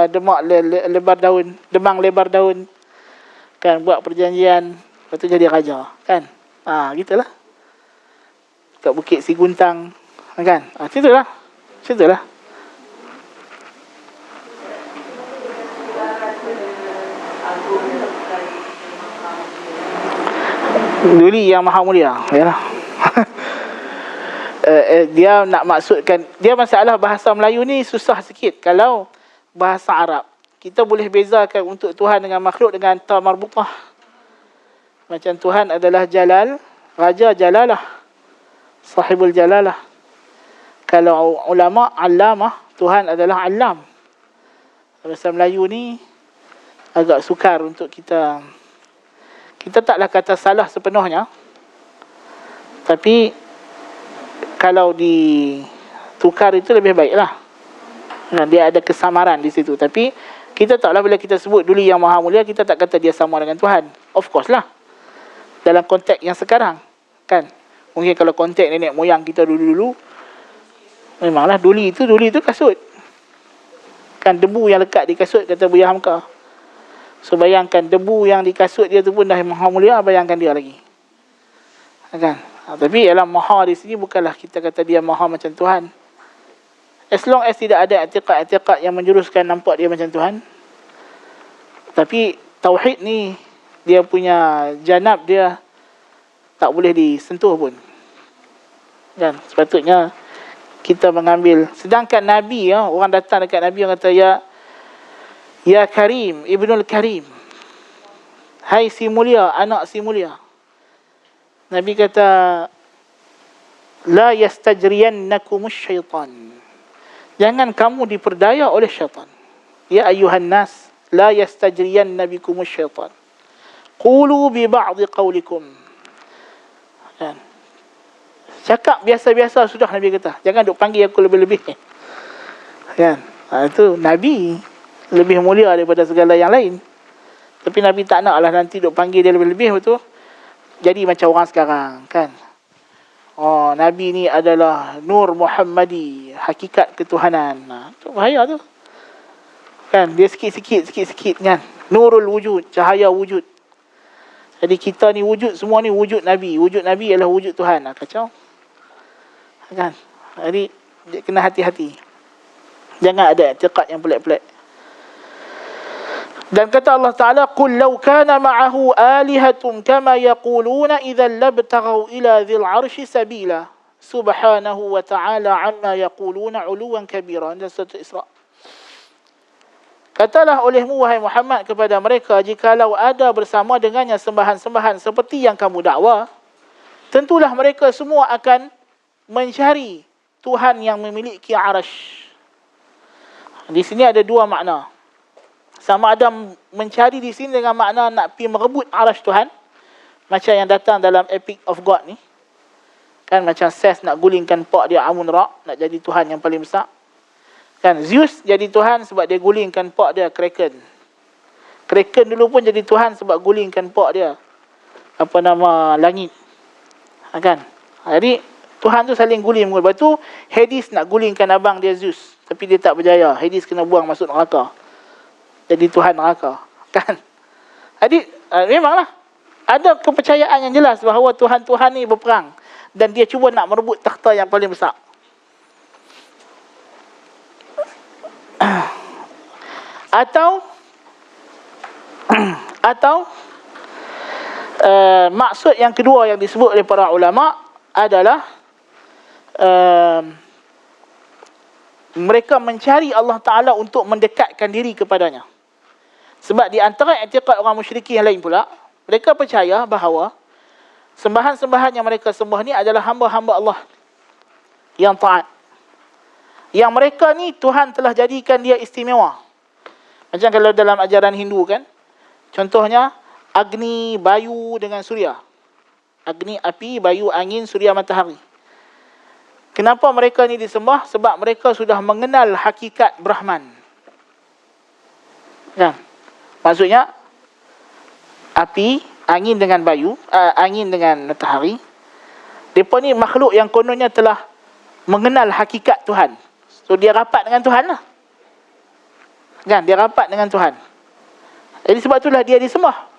demak lebar daun, demang lebar daun, kan. Buat perjanjian, lepas tu jadi raja, kan. Gitulah kat Bukit Siguntang, kan. Situlah Duli yang maha mulia, yalah. Dia nak maksudkan, dia masalah bahasa Melayu ni susah sikit. Kalau bahasa Arab, kita boleh bezakan untuk Tuhan dengan makhluk dengan ta marbutah. Macam Tuhan adalah Jalal, Raja Jalalah, Sahibul Jalalah. Kalau ulama Allamah, Tuhan adalah Allam. Bahasa Melayu ni agak sukar untuk kita taklah kata salah sepenuhnya, tapi kalau ditukar itu lebih baiklah. Dia ada kesamaran di situ. Tapi kita taklah bila kita sebut Duli yang maha mulia, kita tak kata dia sama dengan Tuhan. Of course lah, dalam konteks yang sekarang, kan. Mungkin kalau konteks nenek moyang kita dulu-dulu, memanglah Duli itu kasut, kan. Debu yang lekat di kasut, kata Buya Hamka. So bayangkan debu yang di kasut dia tu pun dah maha mulia, bayangkan dia lagi, kan. Tapi dalam maha di sini bukanlah kita kata dia maha macam Tuhan. As long as tidak ada i'tiqad-i'tiqad yang menjuruskan nampak dia macam Tuhan. Tapi tauhid ni, dia punya janab dia tak boleh disentuh pun. Kan? Sepatutnya kita mengambil. Sedangkan Nabi, orang datang dekat Nabi, orang kata, Ya Karim, Ibnul Karim. Hai si mulia, anak si mulia. Nabi kata, La yastajriyannakumus syaitan. Jangan kamu diperdaya oleh syaitan. Ya ayuhan nas, La yastajriyannakumus syaitan. Qulu bi ba'di qawlikum. Kan? Cakap biasa-biasa sudah, Nabi kata. Jangan duk panggil aku lebih-lebih. Kan? Itu Nabi lebih mulia daripada segala yang lain. Tapi Nabi tak nak lah nanti duk panggil dia lebih-lebih, betul? Jadi macam orang sekarang, kan? Oh, Nabi ni adalah Nur Muhammadi, hakikat ketuhanan. Itu bahaya tu. Kan? Dia sikit-sikit kan? Nurul wujud, cahaya wujud. Jadi kita ni wujud, semua ni wujud Nabi. Wujud Nabi adalah wujud Tuhan. Kacau. Kan? Jadi kena hati-hati. Jangan ada i'tiqad yang pelik-pelik. Dan kata Allah Ta'ala, Qul law kana ma'ahu alihatun kama yaquluna idhan labtaghaw ila dhil arshi sabila. Subhanahu wa ta'ala amma yaquluna uluwan kabira. Dalam surah Isra. Katalah olehmu, wahai Muhammad, kepada mereka, jikalau ada bersama dengannya sembahan-sembahan seperti yang kamu dakwa, tentulah mereka semua akan mencari Tuhan yang memiliki arash. Di sini ada dua makna. Sama ada mencari di sini dengan makna nak pergi merebut arash Tuhan, macam yang datang dalam Epic of God ni. Kan macam Ses nak gulingkan pak dia Amun-Ra, nak jadi Tuhan yang paling besar. Kan Zeus jadi Tuhan sebab dia gulingkan pak dia Kraken. Kraken dulu pun jadi Tuhan sebab gulingkan pak dia apa nama langit. Kan? Jadi Tuhan tu saling guling. Lepas tu Hades nak gulingkan abang dia Zeus, tapi dia tak berjaya. Hades kena buang masuk neraka. Jadi Tuhan neraka. Kan? Jadi memanglah ada kepercayaan yang jelas bahawa Tuhan-Tuhan ni berperang dan dia cuba nak merebut takhta yang paling besar. Atau maksud yang kedua yang disebut oleh para ulama adalah mereka mencari Allah Ta'ala untuk mendekatkan diri kepadanya. Sebab di antara i'tiqad orang musyrikin yang lain pula, mereka percaya bahawa sembahan-sembahan yang mereka sembah ni adalah hamba-hamba Allah yang taat. Yang mereka ni Tuhan telah jadikan dia istimewa. Macam kalau dalam ajaran Hindu kan, contohnya Agni, Bayu dengan Surya. Agni, api, Bayu, angin, Surya, matahari. Kenapa mereka ni disembah? Sebab mereka sudah mengenal hakikat Brahman. Kan? Maksudnya api, angin dengan Bayu, angin dengan matahari. Mereka ni makhluk yang kononnya telah mengenal hakikat Tuhan. So dia rapat dengan Tuhan lah. Kan? Dia rapat dengan Tuhan. Jadi sebab itulah dia disembah.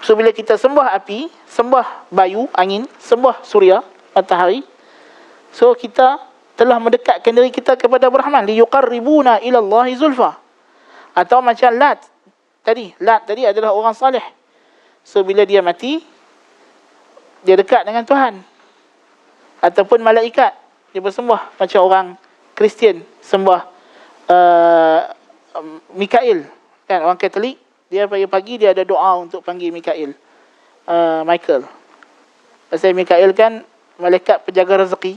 So bila kita sembah api, sembah Bayu, angin, sembah Surya, matahari, so kita telah mendekatkan diri kita kepada Brahman. Liyuqarribuna ila Allahi zulfa. Atau macam Lat tadi adalah orang salih. So bila dia mati, dia dekat dengan Tuhan. Ataupun malaikat, dia bersembah. Macam orang Kristian sembah Mikail. Kan, orang Katolik, dia pagi-pagi dia ada doa untuk panggil Mikail. Michael. Pasal Mikail kan malaikat penjaga rezeki.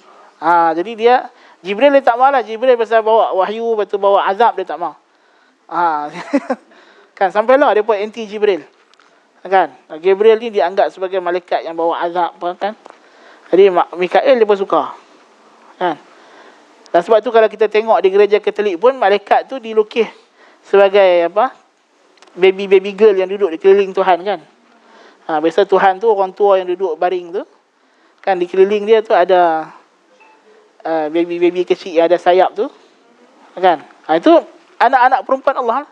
Jadi dia, Jibril dia tak mahu lah. Jibril pasal bawa wahyu, lepas tu bawa azab, dia tak mahu. Kan, sampailah dia pun anti Jibril. Kan, Gabriel ni dianggap sebagai malaikat yang bawa azab, kan. Jadi Mikail dia pun suka. Kan. Dan sebab tu kalau kita tengok di gereja Katolik pun, malaikat tu dilukis sebagai apa? Baby girl yang duduk di keliling Tuhan, kan. Biasa Tuhan tu orang tua yang duduk baring tu, kan, di keliling dia tu ada baby kecil yang ada sayap tu, kan. Itu anak-anak perempuan Allah,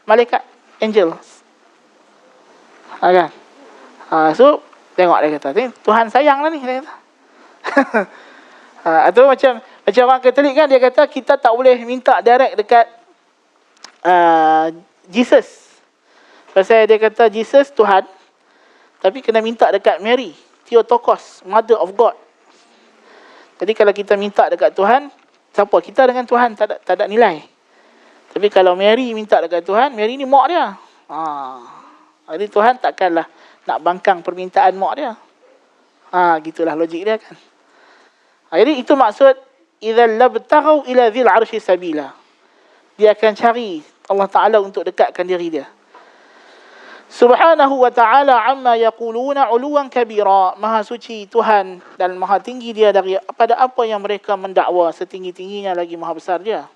malaikat, angels. Kan. So Tengok dia kata, Tuhan sayang lah ni, dia kata. Atau macam orang Katolik kan, dia kata kita tak boleh minta direct dekat Jesus. Pasal dia kata Jesus Tuhan, tapi kena minta dekat Mary, Theotokos, Mother of God. Jadi kalau kita minta dekat Tuhan, siapa? Kita dengan Tuhan tak ada nilai. Tapi kalau Mary minta dekat Tuhan, Mary ni mak dia. Jadi Tuhan takkanlah nak bangkang permintaan mak dia. Gitulah logik dia kan. Jadi itu maksud idzal labtaghu ila dzil arsy sabila. Dia akan cari Allah Taala untuk dekatkan diri dia. Subhanahu wa ta'ala amma yaquluna 'uluwan kabira. Maha suci Tuhan dan maha tinggi dia daripada apa yang mereka mendakwa, setinggi-tingginya lagi maha besar dia.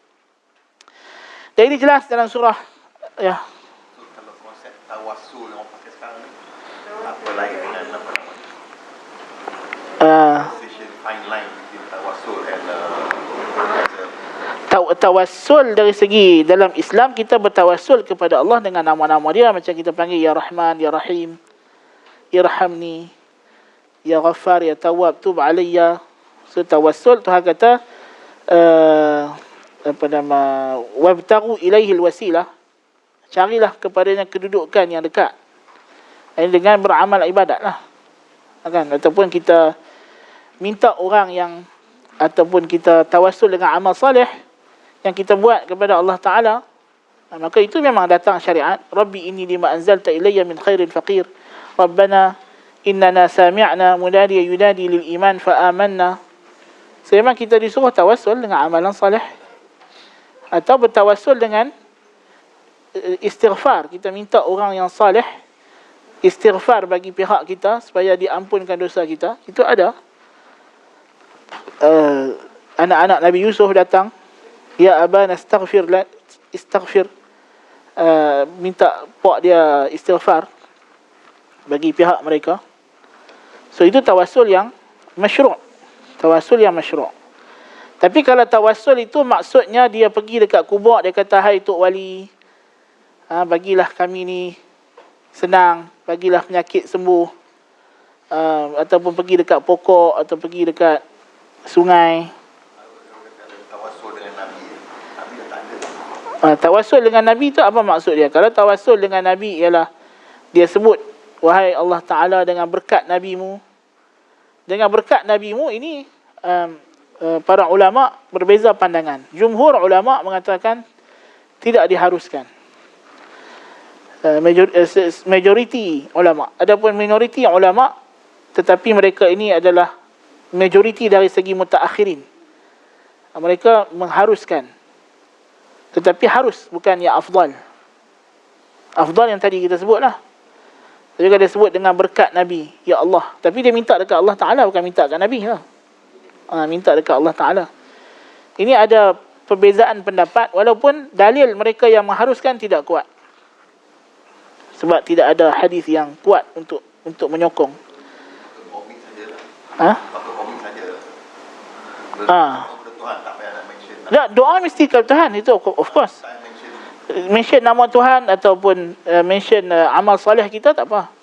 Dan ini jelas dalam surah ya. Kalau konsep tawassul yang orang pakai sekarang ni, apa lain dengan apa nama? Fine line between tawassul and tawassul dari segi dalam Islam, kita bertawassul kepada Allah dengan nama-nama dia, macam kita panggil Ya Rahman, Ya Rahim, Irhamni, Ya Ghaffar, Ya Tawwab, Tub Alayya. So tawassul, Tuhan kata wabtaghu ilaihil wasilah, carilah kepadanya kedudukan yang dekat. Ini dengan beramal ibadat lah, kan? Ataupun kita minta orang yang, ataupun kita tawassul dengan amal salih yang kita buat kepada Allah Ta'ala, maka itu memang datang syariat. Rabbi inni lima anzalta ilayya min khairin faqir, Rabbana innana sami'na munadiya yunadi lil iman fa'amanna. So memang kita disuruh tawassul dengan amalan salih, atau bertawassul dengan istighfar. Kita minta orang yang salih istighfar bagi pihak kita supaya diampunkan dosa kita. Itu ada. Anak-anak Nabi Yusuf datang, ya abana istaghfir, minta pak dia istighfar bagi pihak mereka. So itu tawassul yang masyru'. Tawassul yang masyru'. Tapi kalau tawassul itu maksudnya dia pergi dekat kubur, dia kata, hai Tok Wali, bagilah kami ni senang, bagilah penyakit sembuh, ataupun pergi dekat pokok, atau pergi dekat sungai. tawassul dengan Nabi. Nabi dah tak ada. Tawassul dengan Nabi tu apa maksud dia? Kalau tawassul dengan Nabi ialah dia sebut, wahai Allah Ta'ala, dengan berkat Nabimu. Dengan berkat Nabimu ini para ulama berbeza pandangan. Jumhur ulama mengatakan tidak diharuskan. Majoriti ulama. Adapun minoriti ulama, tetapi mereka ini adalah majoriti dari segi mutaakhirin. Mereka mengharuskan. Tetapi harus, bukan ya afdal. Afdal yang tadi kita sebutlah. Tapi kalau dia sebut dengan berkat Nabi, ya Allah. Tapi dia minta dekat Allah Ta'ala, bukan minta dekat Nabi lah. Minta dekat Allah Ta'ala. Ini ada perbezaan pendapat, walaupun dalil mereka yang mengharuskan tidak kuat. Sebab tidak ada hadis yang kuat untuk menyokong. Komik sajalah. Pakai komik saja. Tuhan tak payah nak mention. Tak, doa mesti kepada Tuhan, itu of course. Mention nama Tuhan ataupun mention amal soleh kita tak apa.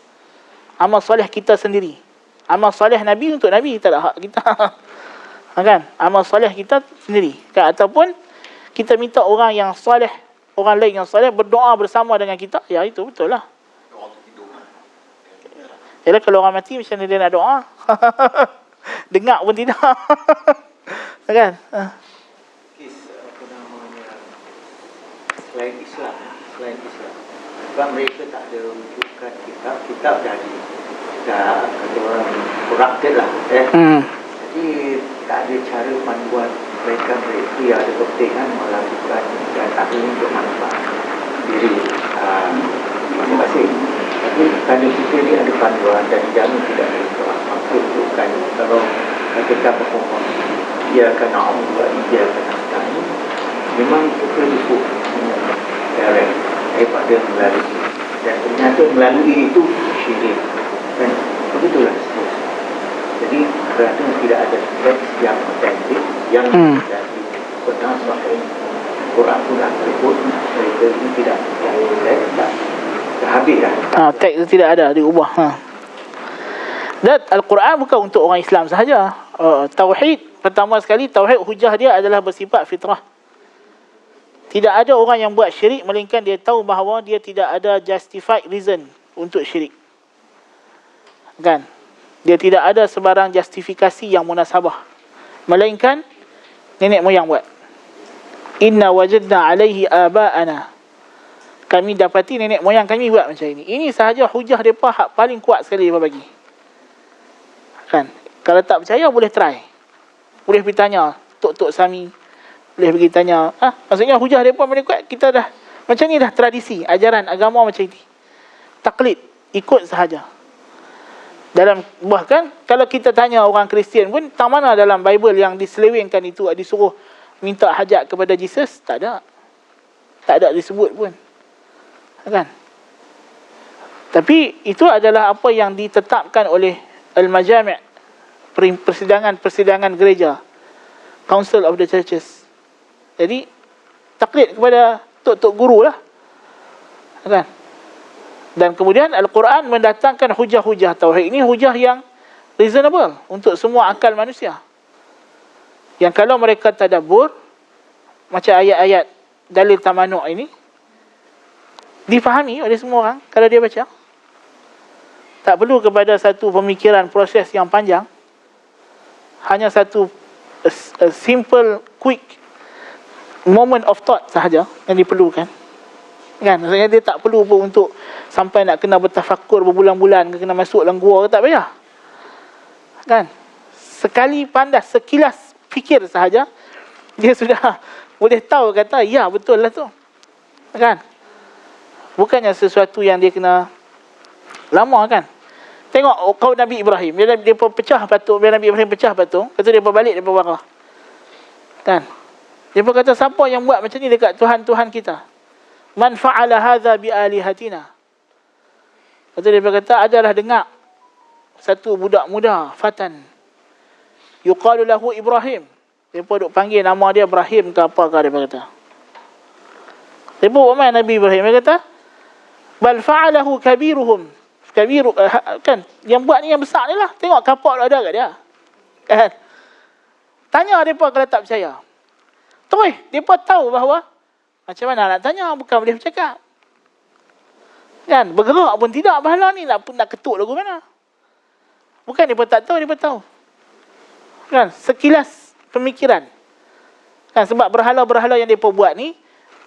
Amal soleh kita sendiri. Amal soleh Nabi untuk Nabi, tak ada hak kita. Kan? Amal soleh kita sendiri. Kan? Ataupun kita minta orang yang soleh, orang lain yang soleh berdoa bersama dengan kita. Ya, itu betul lah. Yalah, kalau orang mati macam mana dia nak doa? Dengar pun tidak. Kan? Apa namanya, selain Islam, sebab mereka tak ada wujudkan kitab jadi dah kata orang corrupted lah, jadi tak ada cara panduan mereka yang ada kepentingan melakukan dan tak untuk manfaat diri masing-masing. Tapi kerana kita ni ada panduan dan dijamin tidak ada soal, maka bukan kalau kita berfaham ia akan Allah, ia akan nasta'in, memang kita disebut direct daripada melalui, dan ternyata melalui itu syirik, dan begitulah seterusnya. Jadi kerana tidak ada teks yang otentik yang jadi benar sebagai Quran pun tersebut, mereka ini tidak teks dah habis dah. Teks itu tidak ada, diubah. Dan Al-Quran bukan untuk orang Islam sahaja. Tauhid, pertama sekali, tauhid hujah dia adalah bersifat fitrah. Tidak ada orang yang buat syirik melainkan dia tahu bahawa dia tidak ada justified reason untuk syirik. Kan? Dia tidak ada sebarang justifikasi yang munasabah, melainkan nenek moyang buat. Inna wajadna alaihi aba'ana. Kami dapati nenek moyang kami buat macam ini. Ini sahaja hujah mereka hak paling kuat sekali mereka bagi. Kan? Kalau tak percaya boleh try. Boleh pergi tanya Tok Sami. Boleh pergi tanya. Maksudnya hujah mereka paling kuat. Kita dah macam ni dah tradisi, ajaran agama macam ini. Taklid, ikut sahaja. Bahkan kalau kita tanya orang Kristian pun, tak mana dalam Bible yang diselewengkan itu disuruh minta hajat kepada Jesus? Tak ada. Tak ada disebut pun. Kan? Tapi itu adalah apa yang ditetapkan oleh Al-Majami', persidangan gereja, Council of the Churches. Jadi taklid kepada tok-tok guru lah. Kan? Dan kemudian Al-Quran mendatangkan hujah-hujah tauhid. Ini hujah yang reasonable untuk semua akal manusia. Yang kalau mereka tadabbur, macam ayat-ayat dalil tamanuk ini, difahami oleh semua orang kalau dia baca. Tak perlu kepada satu pemikiran, proses yang panjang. Hanya satu a simple, quick moment of thought sahaja yang diperlukan. Kan? Maksudnya dia tak perlu pun untuk sampai nak kena bertafakur berbulan-bulan, kena masuk dalam gua ke, tak payah. Kan? Sekali pandang, sekilas fikir sahaja, dia sudah boleh tahu, kata ya betul lah tu. Kan? Bukannya sesuatu yang dia kena lama, kan? Tengok kaum Nabi Ibrahim, dia pecah patung, bila Nabi Ibrahim pecah patung, lepas tu dia balik daripada Barah. Kan? Dia kata siapa yang buat macam ni dekat Tuhan-Tuhan kita? Man fa'ala hadza bi alihatina. Lepas tu dia kata adalah dengar satu budak muda, fatan, yuqalu lahu Ibrahim. Dia duk panggil nama dia Ibrahim ke apa ke, dia kata. Dia buat main Nabi Ibrahim, dia kata bal fa'alahu kabiruhum. Kan, yang buat ni yang besar ni lah. Tengok kapak ada kat dia. Kan? Tanya mereka kalau tak percaya. Terus, mereka tahu bahawa macam mana nak tanya, bukan boleh bercakap. Kan, bergerak pun tidak pahala ni, nak ketuk lagu mana. Bukan mereka tak tahu, mereka tahu. Kan, sekilas pemikiran. Kan, sebab berhala-berhala yang mereka buat ni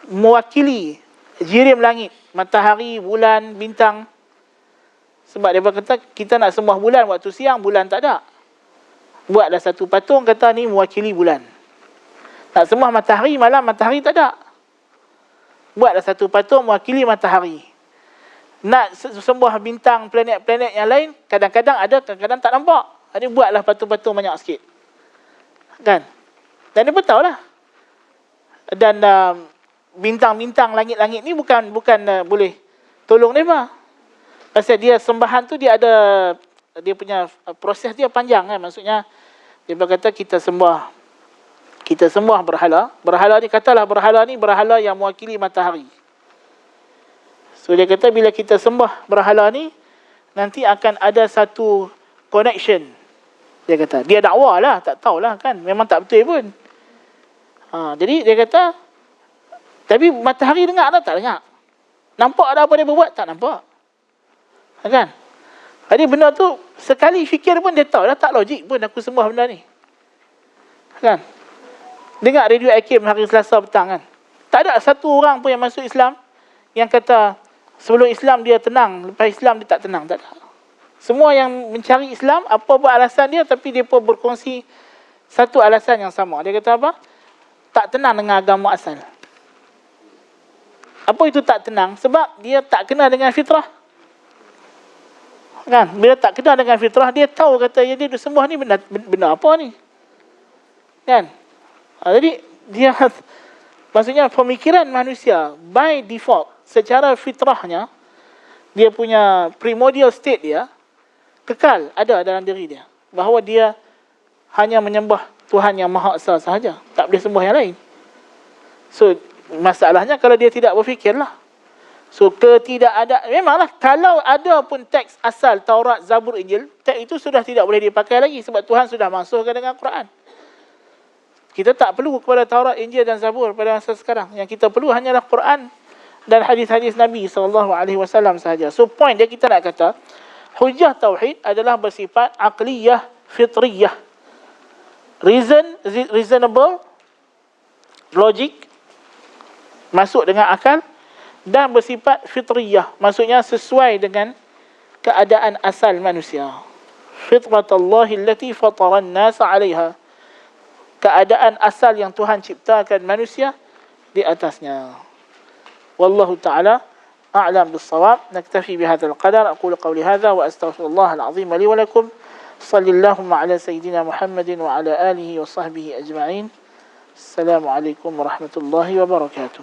mewakili jirim langit, matahari, bulan, bintang. Sebab dia kata kita nak sembah bulan waktu siang, bulan tak ada. Buatlah satu patung, kata ni mewakili bulan. Nak sembah matahari, malam matahari tak ada. Buatlah satu patung mewakili matahari. Nak sembah bintang, planet-planet yang lain, kadang-kadang ada, kadang-kadang tak nampak. Jadi buatlah patung-patung banyak sikit. Kan? Dan dia pun tahulah. Dan bintang-bintang, langit-langit ni bukan boleh tolong mereka. Pasal dia sembahan tu dia ada, dia punya proses dia panjang, kan. Maksudnya dia berkata kita sembah berhala. Berhala ni, katalah berhala ni berhala yang mewakili matahari. So dia kata bila kita sembah berhala ni, nanti akan ada satu connection. Dia kata, dia dakwa lah, tak tahulah kan, memang tak betul pun. Jadi dia kata, tapi matahari dengar tak dengar. Nampak ada apa dia berbuat? Tak nampak. Kan? Jadi benda tu sekali fikir pun dia tahu dah, tak logik pun aku sembah benda ni. Kan? Dengar radio Hakim hari Selasa petang, kan? Tak ada satu orang pun yang masuk Islam yang kata sebelum Islam dia tenang, lepas Islam dia tak tenang. Tak ada. Semua yang mencari Islam, apa pun alasan dia, tapi dia pun berkongsi satu alasan yang sama. Dia kata apa? Tak tenang dengan agama asal. Apa itu tak tenang? Sebab dia tak kena dengan fitrah. Kan? Bila tak kena dengan fitrah, dia tahu kata dia sembah ni benda apa ni. Kan? Jadi dia maksudnya pemikiran manusia by default secara fitrahnya, dia punya primordial state dia kekal ada dalam diri dia, bahawa dia hanya menyembah Tuhan yang Maha Esa sahaja, tak boleh sembah yang lain. So masalahnya kalau dia tidak berfikirlah. So ketidakadaan, memanglah kalau ada pun teks asal Taurat, Zabur, Injil, teks itu sudah tidak boleh dipakai lagi sebab Tuhan sudah masukkan dengan Quran. Kita tak perlu kepada Taurat, Injil dan Zabur pada masa sekarang. Yang kita perlu hanyalah Quran dan hadis-hadis Nabi SAW sahaja. So point dia, kita nak kata hujah tauhid adalah bersifat aqliyah, fitriyah. Reasonable, logic, masuk dengan akal, dan bersifat fitriyah, maksudnya sesuai dengan keadaan asal manusia. Fitratallahi allati fataran nasa 'alaiha. Keadaan asal yang Tuhan ciptakan manusia di atasnya. Wallahu ta'ala a'lam bis-shawab. Naktafi bihadzal qadar. Aqulu qawli hadza wa astaghfirullah al-'azim li wa lakum. Sallallahu ala sayyidina Muhammadin wa ala alihi wa sahbihi ajma'in. Assalamualaikum warahmatullahi wabarakatuh.